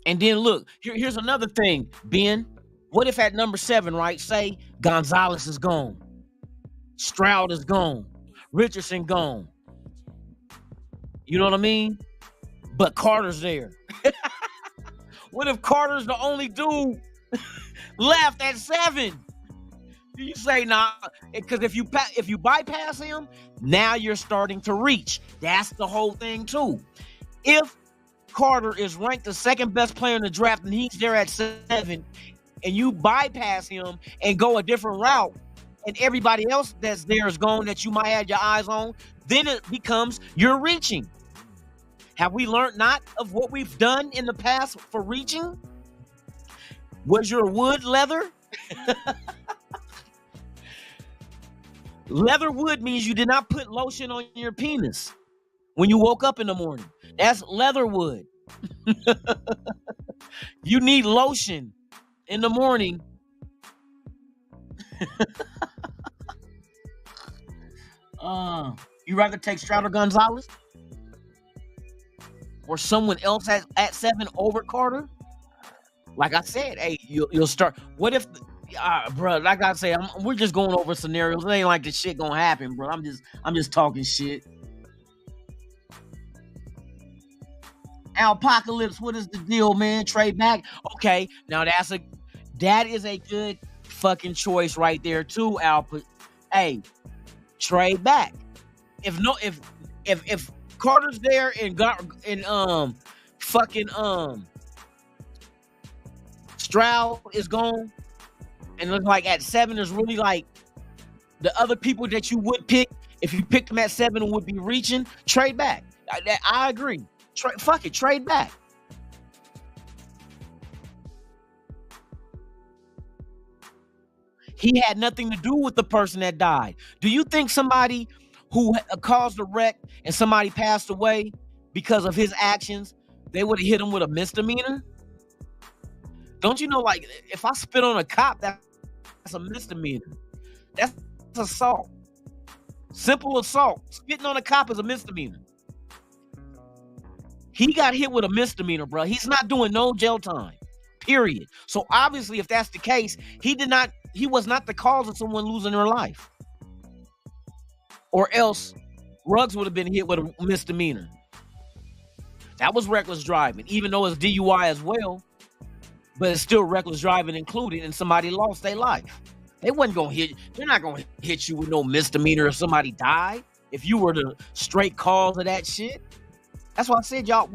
Speaker 3: And then look, here's another thing, Ben. What if at number 7, right, say Gonzalez is gone? Stroud is gone. Richardson gone. You know what I mean? But Carter's there. What if Carter's the only dude left at 7? You say nah, because if you bypass him, now you're starting to reach. That's the whole thing too. If Carter is ranked the second best player in the draft and he's there at 7, and you bypass him and go a different route, and everybody else that's there is gone that you might have your eyes on, then it becomes you're reaching. Have we learned not of what we've done in the past for reaching? Was your wood leather? Leather wood means you did not put lotion on your penis when you woke up in the morning. That's leather wood. You need lotion in the morning. You rather take Stroud or Gonzalez? Or someone else at 7 over Carter? Like I said, hey, you'll start. What if, bro? Like I say, we're just going over scenarios. It ain't like the shit gonna happen, bro. I'm just talking shit. Alpocalypse, what is the deal, man? Trade back. Okay, now that is a good fucking choice right there too, Alp. Hey, trade back. If Carter's there and Stroud is gone, and looks like at 7 is really like the other people that you would pick if you picked them at 7 would be reaching. Trade back. I agree. Trade back. He had nothing to do with the person that died. Do you think somebody who caused a wreck and somebody passed away because of his actions, they would have hit him with a misdemeanor? Don't you know, like, if I spit on a cop, that's a misdemeanor. That's assault. Simple assault. Spitting on a cop is a misdemeanor. He got hit with a misdemeanor, bro. He's not doing no jail time, period. So obviously, if that's the case, he was not the cause of someone losing their life. Or else Ruggs would have been hit with a misdemeanor. That was reckless driving, even though it's DUI as well. But it's still reckless driving included, and somebody lost their life. They're not gonna hit you with no misdemeanor if somebody died. If you were the straight cause of that shit. That's why I said, y'all,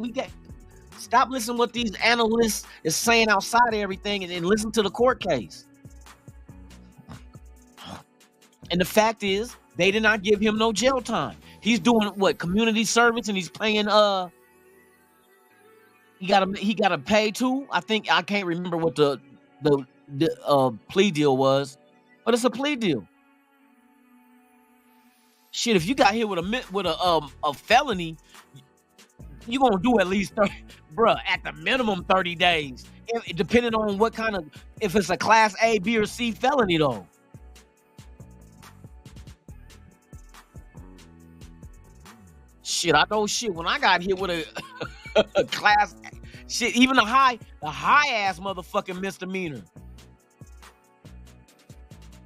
Speaker 3: stop listening to what these analysts is saying outside of everything and listen to the court case. And the fact is, they did not give him no jail time. He's doing what? Community service, and he's paying he gotta pay too. I can't remember what the plea deal was, but it's a plea deal. Shit, if you got hit with a felony, you gonna do at least 30, bruh, at the minimum 30 days, depending on what kind of, if it's a class A, B, or C felony though. Shit, I know shit. When I got hit with a class shit, even a high ass motherfucking misdemeanor.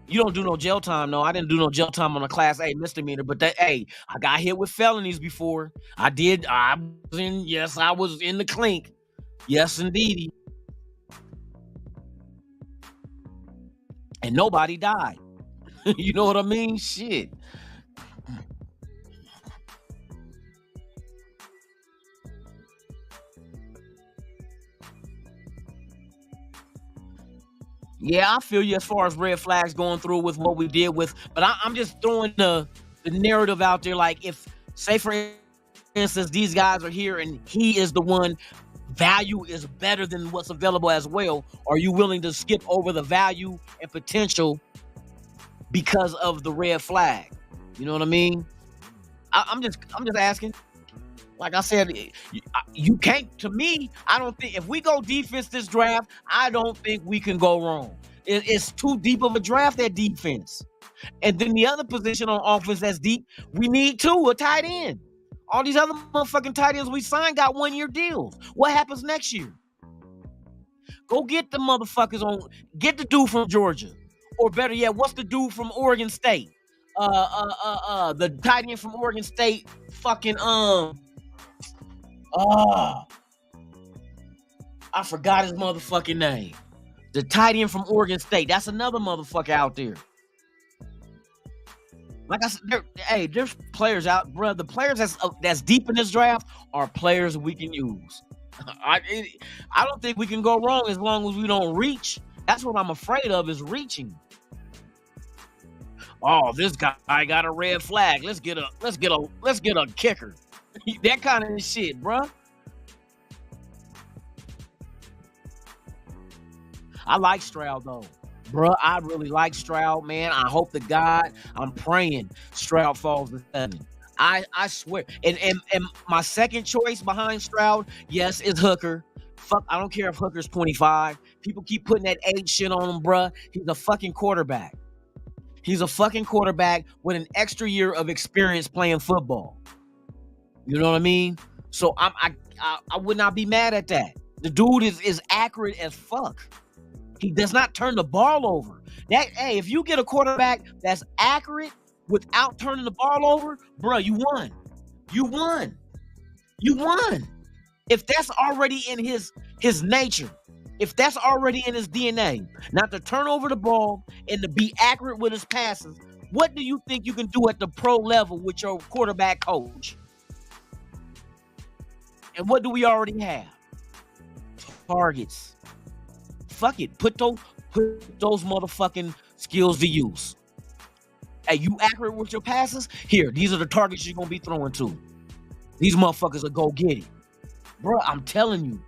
Speaker 3: You don't do no jail time, no. I didn't do no jail time on a class A misdemeanor, but I got hit with felonies before. I did. I was in the clink. Yes, indeed. And nobody died. You know what I mean? Shit. Yeah, I feel you as far as red flags going through with what we did with, but I'm just throwing the narrative out there. Like, if, say for instance, these guys are here and he is the one, value is better than what's available as well. Are you willing to skip over the value and potential because of the red flag? You know what I mean? I'm just asking. Like I said, you can't, to me, I don't think, if we go defense this draft, I don't think we can go wrong. It's too deep of a draft, that defense. And then the other position on offense that's deep, we need a tight end. All these other motherfucking tight ends we signed got 1-year deals. What happens next year? Go get the motherfuckers get the dude from Georgia. Or better yet, what's the dude from Oregon State? the tight end from Oregon State, fucking I forgot his motherfucking name. The tight end from Oregon State. That's another motherfucker out there. Like I said, there's players out, bro. The players that's deep in this draft are players we can use. I don't think we can go wrong as long as we don't reach. That's what I'm afraid of, is reaching. Oh, this guy got a red flag. Let's get a kicker. That kind of shit, bro. I like Stroud though. Bruh, I really like Stroud, man. I hope to God, I'm praying Stroud falls to 7. I swear. And my second choice behind Stroud, yes, is Hooker. Fuck, I don't care if Hooker's 25. People keep putting that age shit on him, bruh. He's a fucking quarterback. He's a fucking quarterback with an extra year of experience playing football. You know what I mean? So I would not be mad at that. The dude is accurate as fuck. He does not turn the ball over. If you get a quarterback that's accurate without turning the ball over, bro, you won. You won. You won. If that's already in his nature, if that's already in his DNA, not to turn over the ball and to be accurate with his passes, what do you think you can do at the pro level with your quarterback coach? And what do we already have? Targets. Fuck it. Put those motherfucking skills to use. Hey, you accurate with your passes? Here, these are the targets you're gonna be throwing to. These motherfuckers will go get it. Bro, I'm telling you.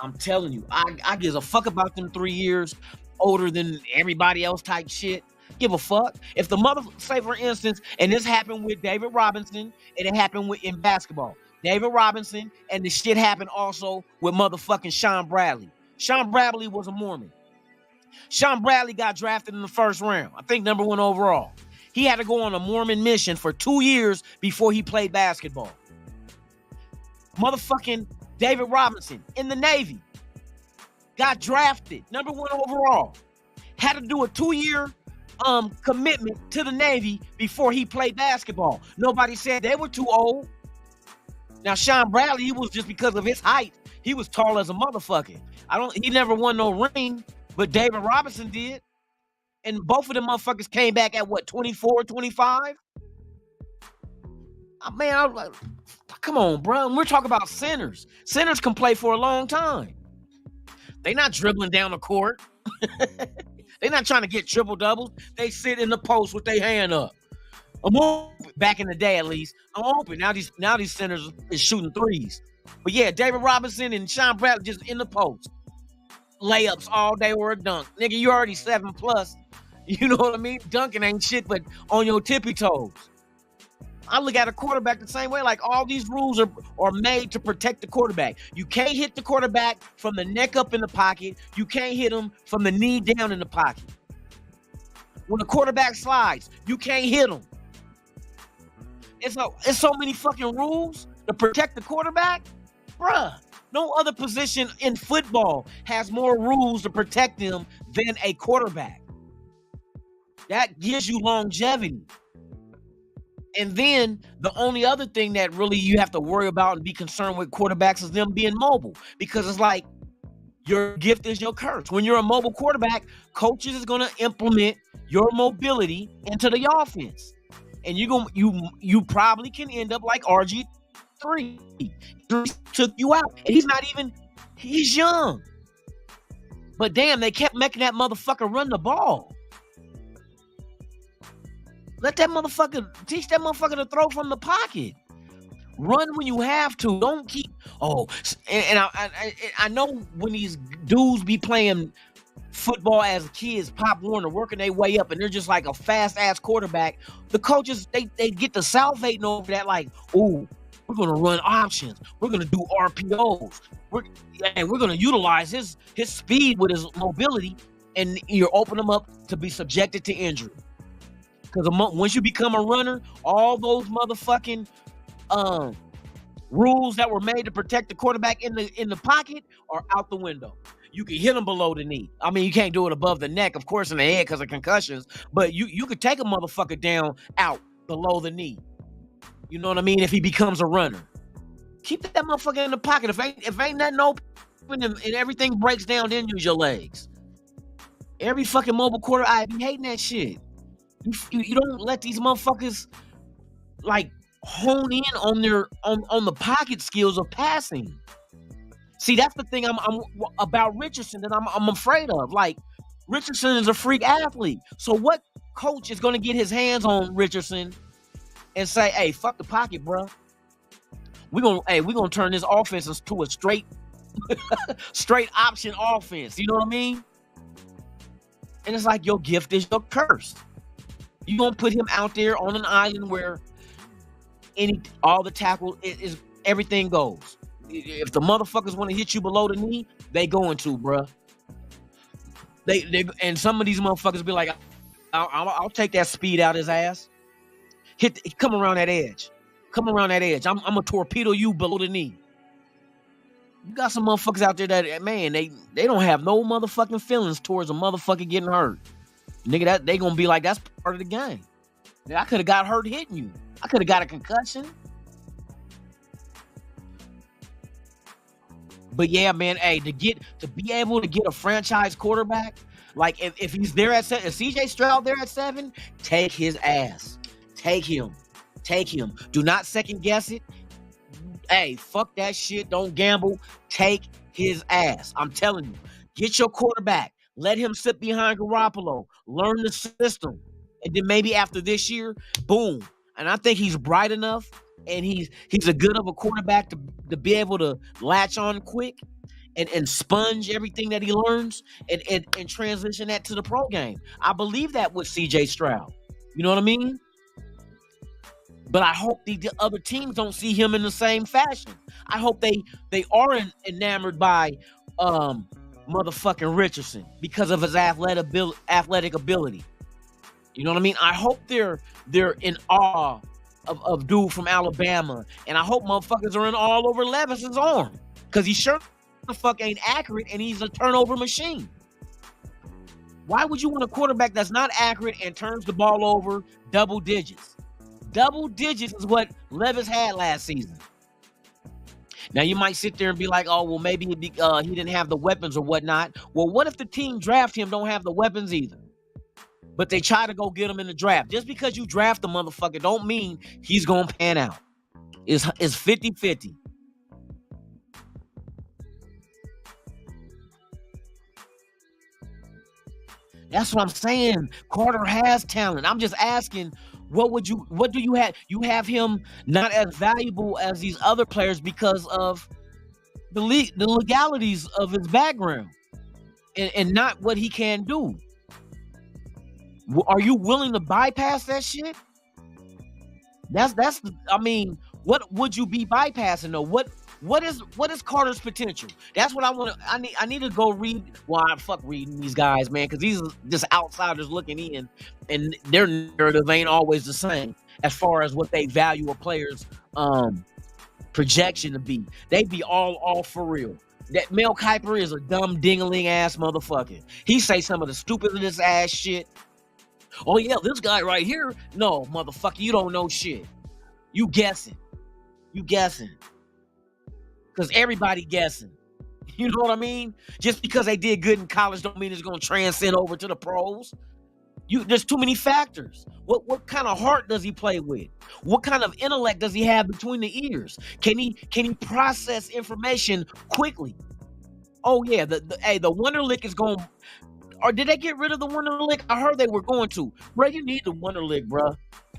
Speaker 3: I give a fuck about them 3 years older than everybody else type shit. Give a fuck. If the say for instance, and this happened with David Robinson, and it happened in basketball. David Robinson, and the shit happened also with motherfucking Sean Bradley. Sean Bradley was a Mormon. Sean Bradley got drafted in the first round. I think number 1 overall. He had to go on a Mormon mission for 2 years before he played basketball. Motherfucking David Robinson in the Navy got drafted number 1 overall. Had to do a 2-year commitment to the Navy before he played basketball. Nobody said they were too old. Now Sean Bradley, he was just because of his height. He was tall as a motherfucker. He never won no ring, but David Robinson did. And both of them motherfuckers came back at what, 24, 25? Man, I was like, come on, bro. We're talking about centers. Centers can play for a long time. They not dribbling down the court. They not trying to get triple doubles. They sit in the post with their hand up. I'm open. Back in the day, at least, I'm open. Now these centers is shooting threes. But yeah, David Robinson and Sean Bradley just in the post. Layups all day or a dunk. Nigga, you already 7+. You know what I mean? Dunking ain't shit but on your tippy toes. I look at a quarterback the same way. Like, all these rules are made to protect the quarterback. You can't hit the quarterback from the neck up in the pocket. You can't hit him from the knee down in the pocket. When the quarterback slides, you can't hit him. It's so many fucking rules to protect the quarterback. Bruh, no other position in football has more rules to protect them than a quarterback. That gives you longevity. And then the only other thing that really you have to worry about and be concerned with quarterbacks is them being mobile, because it's like your gift is your curse. When you're a mobile quarterback, coaches is going to implement your mobility into the offense. And you probably can end up like RG3. Took you out. And he's young. But damn, they kept making that motherfucker run the ball. Let that motherfucker, teach that motherfucker to throw from the pocket. Run when you have to. Don't keep, and I know when these dudes be playing football as kids, Pop Warner, working their way up, and they're just like a fast-ass quarterback, the coaches, they get to salivating over that, like, ooh, we're going to run options. We're going to do RPOs. We're going to utilize his speed with his mobility, and you open him up to be subjected to injury. Because once you become a runner, all those motherfucking rules that were made to protect the quarterback in the pocket are out the window. you can hit him below the knee. I mean, you can't do it above the neck, of course, in the head because of concussions. But you could take a motherfucker down out below the knee. You know what I mean? If he becomes a runner, keep that motherfucker in the pocket. If ain't nothing open and everything breaks down, then use your legs. Every fucking mobile quarter, I be hating that shit. You don't let these motherfuckers like hone in on their on the pocket skills of passing. See, that's the thing I'm about Richardson that I'm afraid of. Like, Richardson is a freak athlete. So what coach is going to get his hands on Richardson and say, "Hey, fuck the pocket, bro. We're gonna turn this offense into a straight option offense." You know what I mean? And it's like your gift is your curse. You gonna put him out there on an island where all the tackle is everything goes. If the motherfuckers want to hit you below the knee, they going to, bruh. They and some of these motherfuckers be like, I'll take that speed out his ass. Come around that edge. Come around that edge. I'm gonna torpedo you below the knee. You got some motherfuckers out there that, man, they don't have no motherfucking feelings towards a motherfucker getting hurt. Nigga, that they gonna be like, that's part of the game. I could have got hurt hitting you. I could have got a concussion. But yeah, man, hey, to be able to get a franchise quarterback, like if he's there at 7, if CJ Stroud there at 7, take his ass. Take him. Do not second guess it. Hey, fuck that shit. Don't gamble. Take his ass. I'm telling you. Get your quarterback. Let him sit behind Garoppolo. Learn the system. And then maybe after this year, boom. And I think he's bright enough and he's a good of a quarterback to be able to latch on quick and sponge everything that he learns and transition that to the pro game. I believe that with CJ Stroud. You know what I mean? But I hope the other teams don't see him in the same fashion. I hope they are enamored by motherfucking Richardson because of his athletic ability. You know what I mean? I hope they're in awe of dude from Alabama, and I hope motherfuckers are in all over Levis's arm because he sure the fuck ain't accurate and he's a turnover machine. Why would you want a quarterback that's not accurate and turns the ball over double digits? Double digits is what Levis had last season. Now, you might sit there and be like, oh, well, maybe he didn't have the weapons or whatnot. Well, what if the team draft him don't have the weapons either? But they try to go get him in the draft. Just because you draft the motherfucker don't mean he's going to pan out. It's 50-50. That's what I'm saying. Carter has talent. I'm just asking, what do you have? You have him not as valuable as these other players because of the legalities of his background and not what he can do. Are you willing to bypass that shit? I mean, what would you be bypassing though? What is Carter's potential? That's what I want to. I need to go read. Well, I fuck reading these guys, man, because these are just outsiders looking in, and their narrative ain't always the same as far as what they value a player's projection to be. They be all for real. That Mel Kiper is a dumb dingling ass motherfucker. He say some of the stupidest ass shit. Oh yeah, this guy right here. No, motherfucker, you don't know shit. You guessing. Because everybody guessing. You know what I mean? Just because they did good in college don't mean it's going to transcend over to the pros. There's too many factors. What kind of heart does he play with? What kind of intellect does he have between the ears? Can he process information quickly? Oh yeah, the Wonderlic is going. Or did they get rid of the Wonderlic? I heard they were going to. Bro, you need the Wonderlic, bro.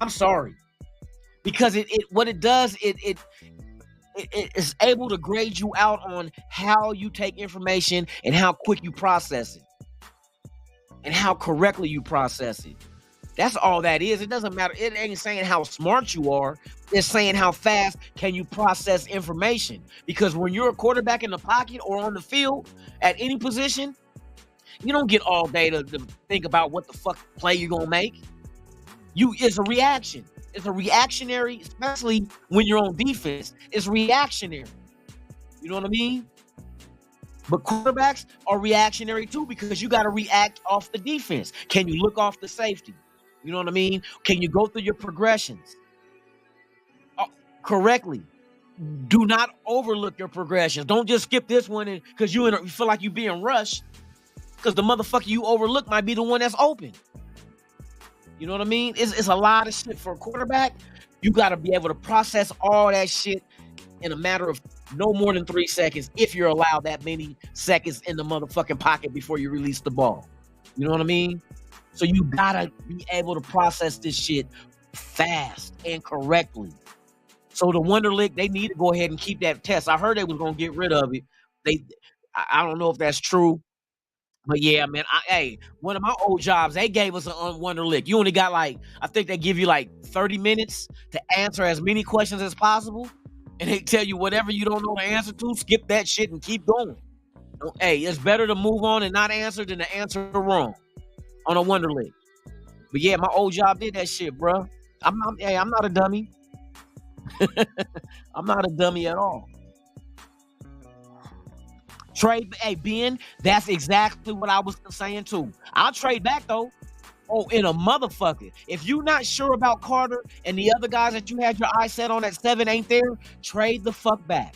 Speaker 3: I'm sorry, because what it does it is able to grade you out on how you take information and how quick you process it and how correctly you process it. That's all that is. It doesn't matter. It ain't saying how smart you are. It's saying how fast can you process information. Because when you're a quarterback in the pocket or on the field at any position, you don't get all day to think about what the fuck play you're going to make. It's a reaction. It's a reactionary, especially when you're on defense. It's reactionary. You know what I mean? But quarterbacks are reactionary too, because you got to react off the defense. Can you look off the safety? You know what I mean? Can you go through your progressions correctly? Do not overlook your progressions. Don't just skip this one because you feel like you're being rushed, because the motherfucker you overlook might be the one that's open. You know what I mean? It's a lot of shit for a quarterback. You got to be able to process all that shit in a matter of no more than 3 seconds, if you're allowed that many seconds in the motherfucking pocket before you release the ball. You know what I mean? So you gotta be able to process this shit fast and correctly. So the Wonderlic, they need to go ahead and keep that test. I heard they was gonna get rid of it. I don't know if that's true, but yeah, man. Hey, one of my old jobs, they gave us a Wonderlic. You only got I think they give you 30 minutes to answer as many questions as possible, and they tell you whatever you don't know the answer to, skip that shit and keep going. Hey, it's better to move on and not answer than to answer wrong on a Wonderlic. But yeah, my old job did that shit, bro. I'm not a dummy. I'm not a dummy at all. Trade, hey, Ben, that's exactly what I was saying too. I'll trade back though. Oh, in a motherfucker. If you're not sure about Carter and the other guys that you had your eye set on at 7 ain't there, trade the fuck back.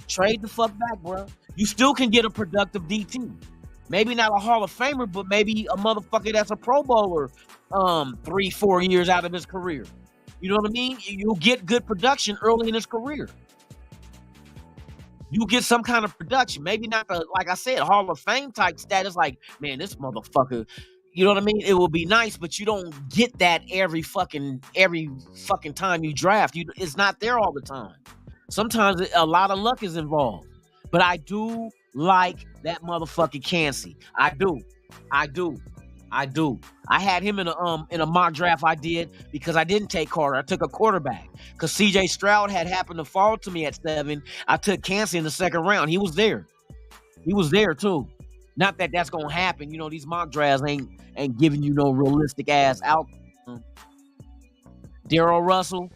Speaker 3: Trade the fuck back, bro. You still can get a productive DT. Maybe not a Hall of Famer, but maybe a motherfucker that's a Pro Bowler 3-4 years out of his career. You know what I mean? You'll get good production early in his career. You get some kind of production. Maybe not the, like I said, Hall of Fame type status. Like, man, this motherfucker, you know what I mean? It will be nice, but you don't get that every fucking time you draft. It's not there all the time. Sometimes a lot of luck is involved. But I do like that motherfucking Kancey. I do. I had him in a mock draft I did because I didn't take Carter. I took a quarterback because CJ Stroud had happened to fall to me at 7. I took Kancey in the second round. He was there. He was there too. Not that that's gonna happen. You know, these mock drafts ain't giving you no realistic ass outcome. Darrell Russell.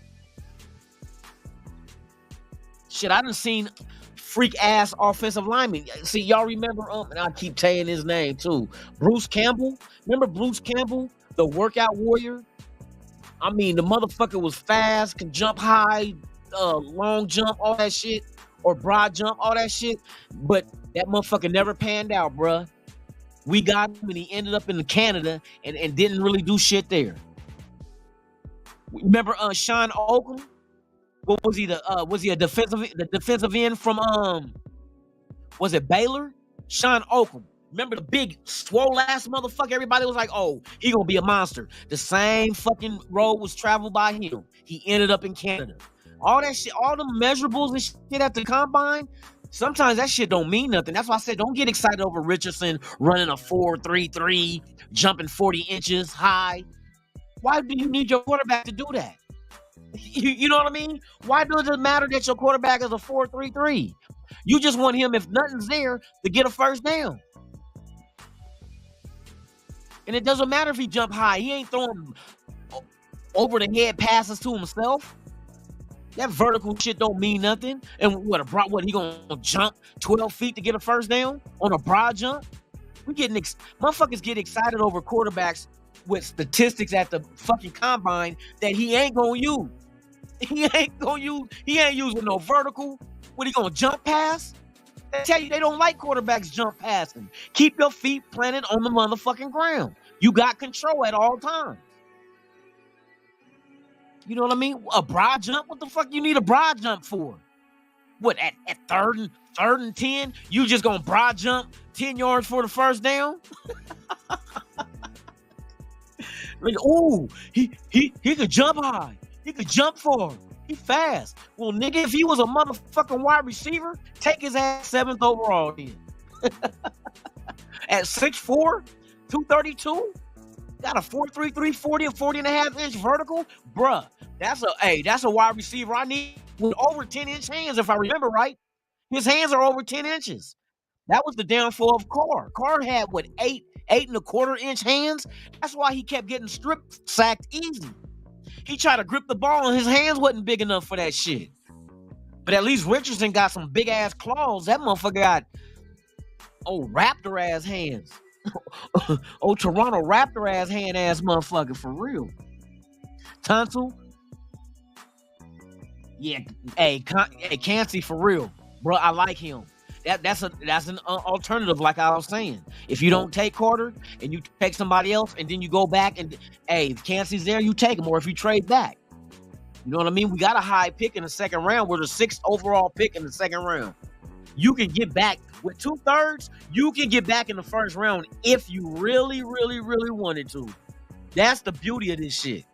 Speaker 3: Shit, I done seen freak ass offensive lineman. See, y'all remember, and I keep saying his name too. Bruce Campbell. Remember Bruce Campbell, the workout warrior? I mean, the motherfucker was fast, can jump high, long jump, all that shit, or broad jump, all that shit. But that motherfucker never panned out, bruh. We got him and he ended up in Canada and didn't really do shit there. Remember Sean Oakham? What was he? Was he the defensive end from was it Baylor? Sean Oakham. Remember the big swole ass motherfucker? Everybody was like, oh, he gonna be a monster. The same fucking road was traveled by him. He ended up in Canada. All that shit, all the measurables and shit at the combine, sometimes that shit don't mean nothing. That's why I said don't get excited over Richardson running a 4.33, jumping 40 inches high. Why do you need your quarterback to do that? You know what I mean? Why does it matter that your quarterback is a 4.33? You just want him, if nothing's there, to get a first down. And it doesn't matter if he jump high. He ain't throwing over the head passes to himself. That vertical shit don't mean nothing. And what he gonna jump 12 feet to get a first down on a broad jump? We getting motherfuckers get excited over quarterbacks with statistics at the fucking combine that he ain't gonna use. He ain't using no vertical. What, he gonna jump pass? They tell you they don't like quarterbacks jump passing. Keep your feet planted on the motherfucking ground. You got control at all times. You know what I mean? A broad jump? What the fuck you need a broad jump for? What, at third and 10, you just gonna broad jump 10 yards for the first down? Ooh, he could jump high. He could jump far. He fast. Well, nigga, if he was a motherfucking wide receiver, take his ass 7th overall then. At 6'4", 232, got a 4.33, 40 or 40.5-inch vertical, bruh. That's a wide receiver I need with over 10-inch hands, if I remember right. His hands are over 10 inches. That was the downfall of Carr. Carr had, 8.25-inch hands? That's why he kept getting strip sacked easy. He tried to grip the ball and his hands wasn't big enough for that shit. But at least Richardson got some big ass claws. That motherfucker got Oh, Raptor ass hands. Oh, Toronto Raptor ass hand ass motherfucker for real. Tunsil. Yeah, hey, Cansey for real, bro. I like him. That's an alternative, like I was saying. If you don't take Carter and you take somebody else, and then you go back and hey, if Cansey's there, you take him, or if you trade back. You know what I mean? We got a high pick in the second round. We're the 6th overall pick in the second round. You can get back with 2/3. You can get back in the first round if you really, really, really wanted to. That's the beauty of this shit.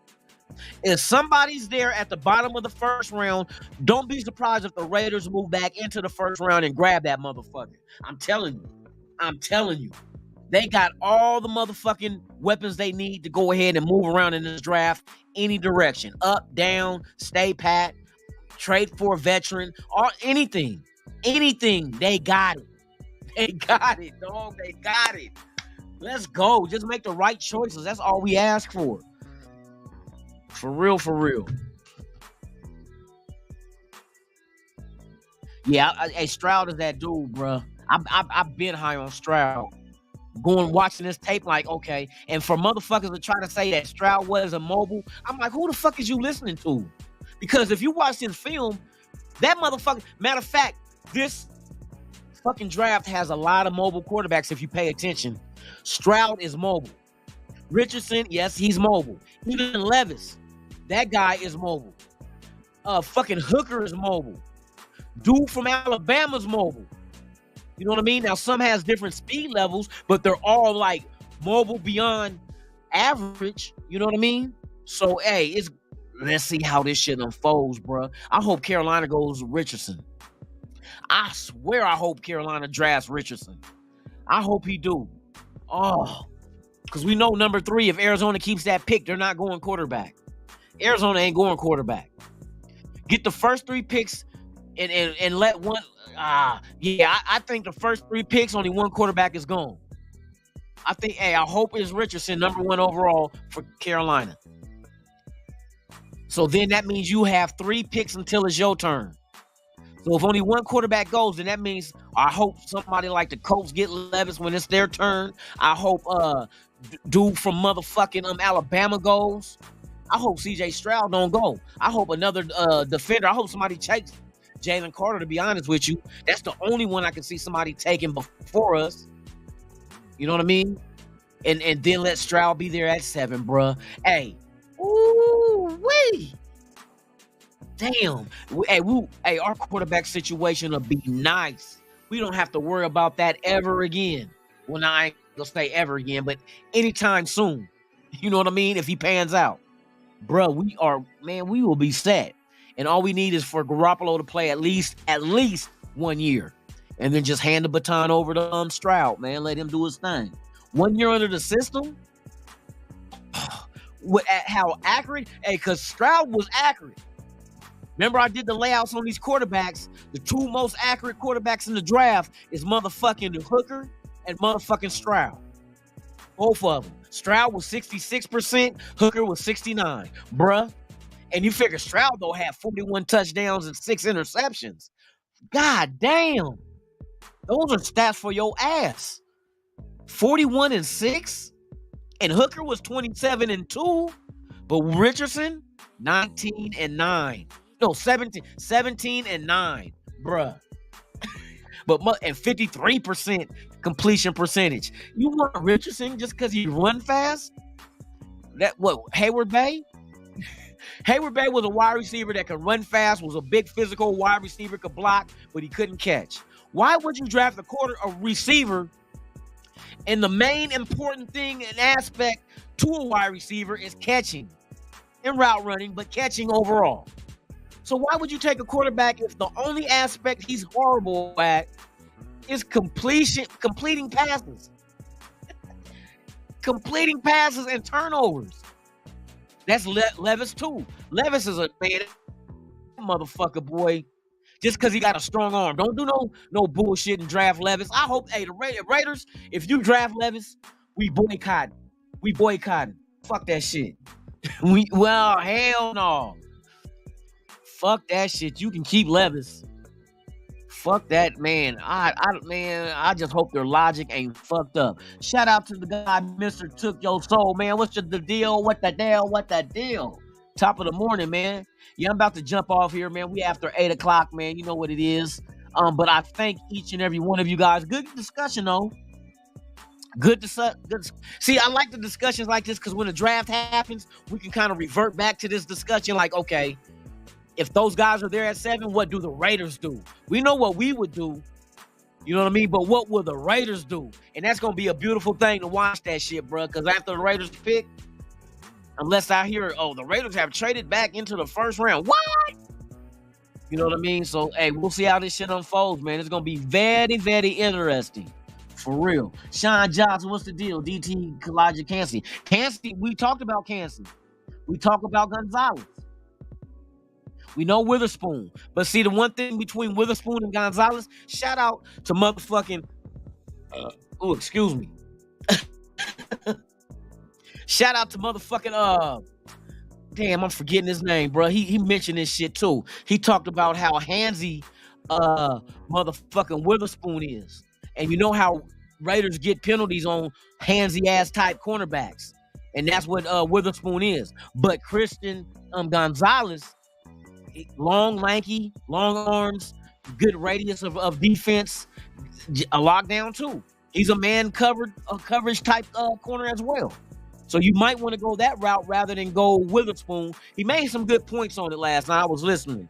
Speaker 3: If somebody's there at the bottom of the first round, don't be surprised if the Raiders move back into the first round and grab that motherfucker. I'm telling you. They got all the motherfucking weapons they need to go ahead and move around in this draft any direction. Up, down, stay pat, trade for a veteran, or anything. Anything. They got it. They got it, dog. They got it. Let's go. Just make the right choices. That's all we ask for. For real, for real. Yeah, hey, Stroud is that dude, bro. I've been high on Stroud. Watching this tape, like, okay. And for motherfuckers to try to say that Stroud wasn't mobile, I'm like, who the fuck is you listening to? Because if you watch this film, that motherfucker, matter of fact, this fucking draft has a lot of mobile quarterbacks if you pay attention. Stroud is mobile. Richardson, yes, he's mobile. Even Levis, that guy is mobile. Fucking Hooker is mobile. Dude from Alabama's mobile. You know what I mean? Now, some has different speed levels, but they're all like mobile beyond average. You know what I mean? So, hey, let's see how this shit unfolds, bro. I hope Carolina goes Richardson. I swear I hope Carolina drafts Richardson. I hope he do. Oh, because we know number 3, if Arizona keeps that pick, they're not going quarterback. Arizona ain't going quarterback. Get the first 3 picks and let one. I think the first 3 picks, only one quarterback is gone. I hope it's Richardson, number 1 overall for Carolina. So then that means you have 3 picks until it's your turn. So if only one quarterback goes, then that means I hope somebody like the Colts get Levis when it's their turn. I hope dude from motherfucking Alabama goes. I hope CJ Stroud don't go. I hope another defender. I hope somebody takes Jalen Carter, to be honest with you. That's the only one I can see somebody taking before us. You know what I mean? And then let Stroud be there at 7, bruh. Hey. Ooh, wee. Damn. Hey, our quarterback situation will be nice. We don't have to worry about that ever again. Well, now I ain't gonna say ever again, but anytime soon. You know what I mean? If he pans out. Bruh, we will be set. And all we need is for Garoppolo to play at least 1 year. And then just hand the baton over to Stroud, man. Let him do his thing. 1 year under the system? How accurate? Hey, because Stroud was accurate. Remember, I did the layouts on these quarterbacks. The 2 most accurate quarterbacks in the draft is motherfucking Hooker and motherfucking Stroud. Both of them. Stroud was 66%. Hooker was 69%. Bruh. And you figure Stroud, though, had 41 touchdowns and 6 interceptions. God damn. Those are stats for your ass. 41 and 6? And Hooker was 27 and 2. But Richardson, 19 and 9. No, 17 and 9, bruh. And 53% completion percentage. You want Richardson just because he run fast? Hayward Bay? Hayward Bay was a wide receiver that could run fast, was a big physical wide receiver, could block, but he couldn't catch. Why would you draft a receiver? And the main important thing and aspect to a wide receiver is catching and route running, but catching overall. So why would you take a quarterback if the only aspect he's horrible at is completing passes? Completing passes and turnovers. That's Levis too. Levis is a man, motherfucker, boy. Just because he got a strong arm. Don't do no bullshit and draft Levis. I hope, the Raiders, if you draft Levis, we boycott. Fuck that shit. Hell no. Fuck that shit. You can keep Levis. fuck that, man. I just hope their logic ain't fucked up. Shout out to the guy, Mr. Took Your Soul, man. What's the deal? What the deal? What the deal? Top of the morning, man. Yeah, I'm about to jump off here, man. We after 8 o'clock, man. You know what it is. But I thank each and every one of you guys. Good discussion, though. Good. See, I like the discussions like this because when the draft happens, we can kind of revert back to this discussion. Like, okay, if those guys are there at 7, what do the Raiders do? We know what we would do. You know what I mean? But what will the Raiders do? And that's going to be a beautiful thing to watch that shit, bro. Because after the Raiders pick, unless I hear, oh, the Raiders have traded back into the first round. What? You know what I mean? So, hey, we'll see how this shit unfolds, man. It's going to be very, very interesting. For real. Sean Johnson, what's the deal? DT, Kalijah Cansey. Cansey, we talked about Cansey. We talked about Gonzalez. We know Witherspoon. But see, the one thing between Witherspoon and Gonzalez, shout out to motherfucking, excuse me. Shout out to motherfucking, damn, I'm forgetting his name, bro. He mentioned this shit too. He talked about how handsy motherfucking Witherspoon is. And you know how Raiders get penalties on handsy ass type cornerbacks. And that's what Witherspoon is. But Christian Gonzalez, long, lanky, long arms, good radius of defense, a lockdown too. He's a man coverage type corner as well. So you might want to go that route rather than go Witherspoon. He made some good points on it last night. I was listening.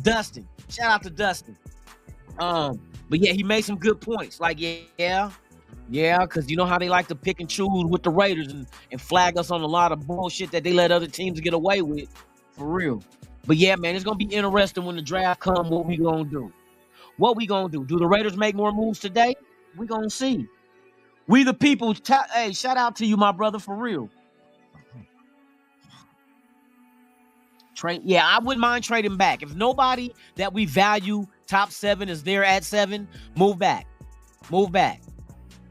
Speaker 3: Dustin, shout out to Dustin. But yeah, he made some good points. Like, yeah, because you know how they like to pick and choose with the Raiders and flag us on a lot of bullshit that they let other teams get away with. For real. But yeah, man, it's going to be interesting when the draft comes. What we going to do? What we going to do? Do the Raiders make more moves today? We going to see. We the people. Hey, shout out to you, my brother, for real. Yeah, I wouldn't mind trading back. If nobody that we value top 7 is there at 7, move back. Move back.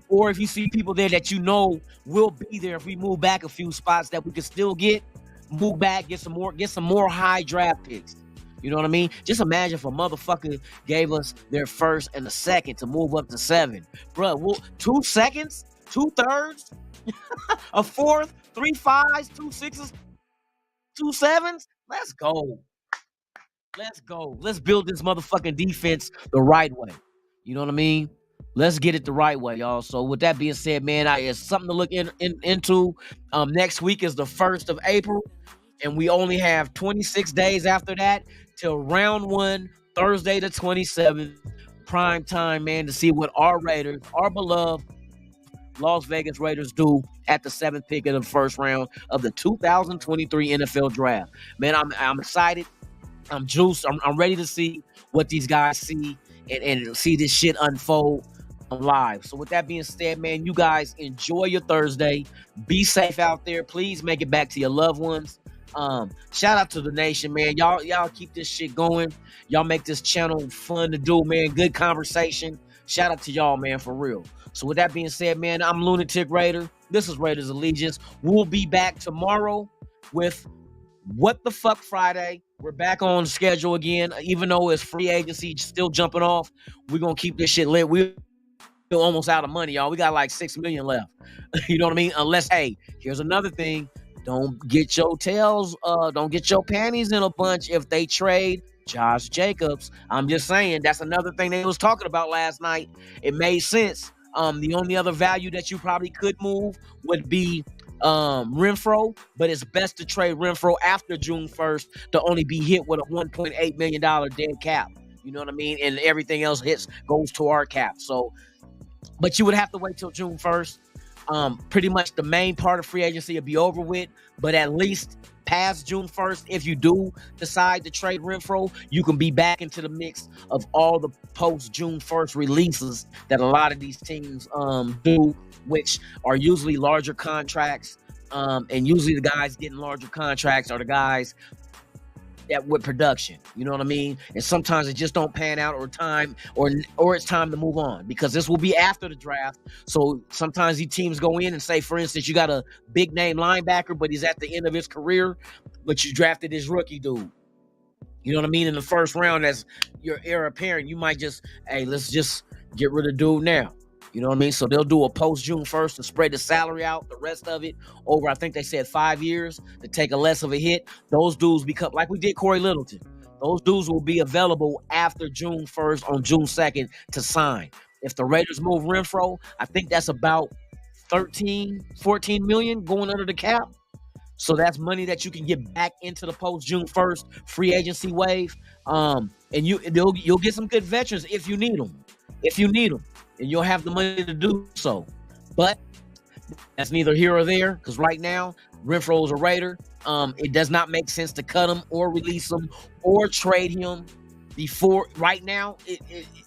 Speaker 3: Or if you see people there that you know will be there if we move back a few spots that we could still get, move back, get some more high draft picks. You know what I mean? Just imagine if a motherfucker gave us their first and a second to move up to 7. Bro, 2 seconds, 2 thirds, a fourth, 3 5s, 2 6s, 2 7s. Let's go. Let's go. Let's build this motherfucking defense the right way. You know what I mean? Let's get it the right way, y'all. So with that being said, man, it's something to look into. Next week is the 1st of April, and we only have 26 days after that till round 1, Thursday the 27th, prime time, man, to see what our Raiders, our beloved Las Vegas Raiders do at the 7th pick of the first round of the 2023 NFL Draft. Man, I'm excited. I'm juiced. I'm ready to see what these guys see and see this shit unfold live. So with that being said, man, you guys enjoy your Thursday. Be safe out there. Please make it back to your loved ones. Shout out to the nation, man. Y'all keep this shit going. Y'all make this channel fun to do, man. Good conversation. Shout out to y'all, man, for real. So with that being said, man, I'm Lunatic Raider. This is Raiders Allegiance. We'll be back tomorrow with What the Fuck Friday. We're back on schedule again. Even though it's free agency still jumping off, we're going to keep this shit lit. We're almost out of money, y'all. We got like $6 million left. You know what I mean? Unless, hey, here's another thing. Don't get your panties in a bunch if they trade Josh Jacobs. I'm just saying, that's another thing they was talking about last night. It made sense. The only other value that you probably could move would be Renfro, but it's best to trade Renfro after June 1st to only be hit with a $1.8 million dead cap. You know what I mean? And everything else goes to our cap. So, but you would have to wait till June 1st. Pretty much the main part of free agency will be over with, but at least past June 1st, if you do decide to trade Renfro, you can be back into the mix of all the post June 1st releases that a lot of these teams do, which are usually larger contracts. And usually the guys getting larger contracts are the guys that with production, you know what I mean? And sometimes it just don't pan out or it's time to move on because this will be after the draft. So sometimes these teams go in and say, for instance, you got a big name linebacker, but he's at the end of his career, but you drafted this rookie dude. You know what I mean? In the first round, as your heir apparent, you might just, hey, let's just get rid of dude now. You know what I mean? So they'll do a post June 1st to spread the salary out, the rest of it over, I think they said 5 years to take a less of a hit. Those dudes become, like we did Corey Littleton, those dudes will be available after June 1st on June 2nd to sign. If the Raiders move Renfro, I think that's about 13, 14 million going under the cap. So that's money that you can get back into the post June 1st free agency wave. And you'll get some good veterans if you need them. If you need them, and you'll have the money to do so. But that's neither here or there, because right now Renfro is a Raider. It does not make sense to cut him or release him or trade him before. Right now,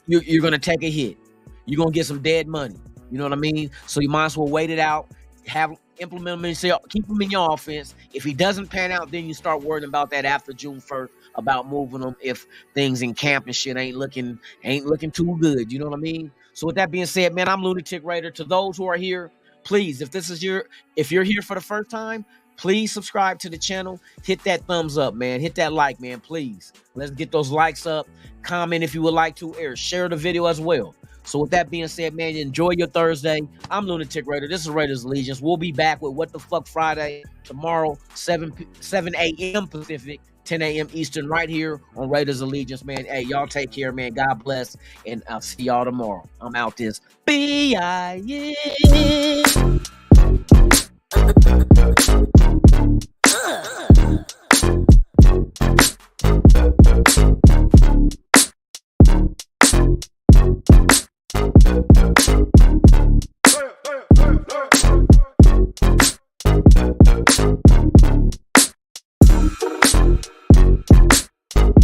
Speaker 3: you're going to take a hit. You're going to get some dead money. You know what I mean? So you might as well wait it out. Implement him, keep him in your offense. If he doesn't pan out, then you start worrying about that after June 1st about moving him if things in camp and shit ain't looking too good. You know what I mean? So with that being said, man, I'm Lunatic Raider. To those who are here, please, if you're here for the first time, please subscribe to the channel. Hit that thumbs up, man. Hit that like, man, please. Let's get those likes up. Comment if you would like to, or share the video as well. So with that being said, man, enjoy your Thursday. I'm Lunatic Raider. This is Raiders Allegiance. We'll be back with What the Fuck Friday tomorrow, 7 a.m. Pacific, 10 a.m. Eastern, right here on Raiders Allegiance, man. Hey, y'all take care, man. God bless, and I'll see y'all tomorrow. I'm out this. B-I-N.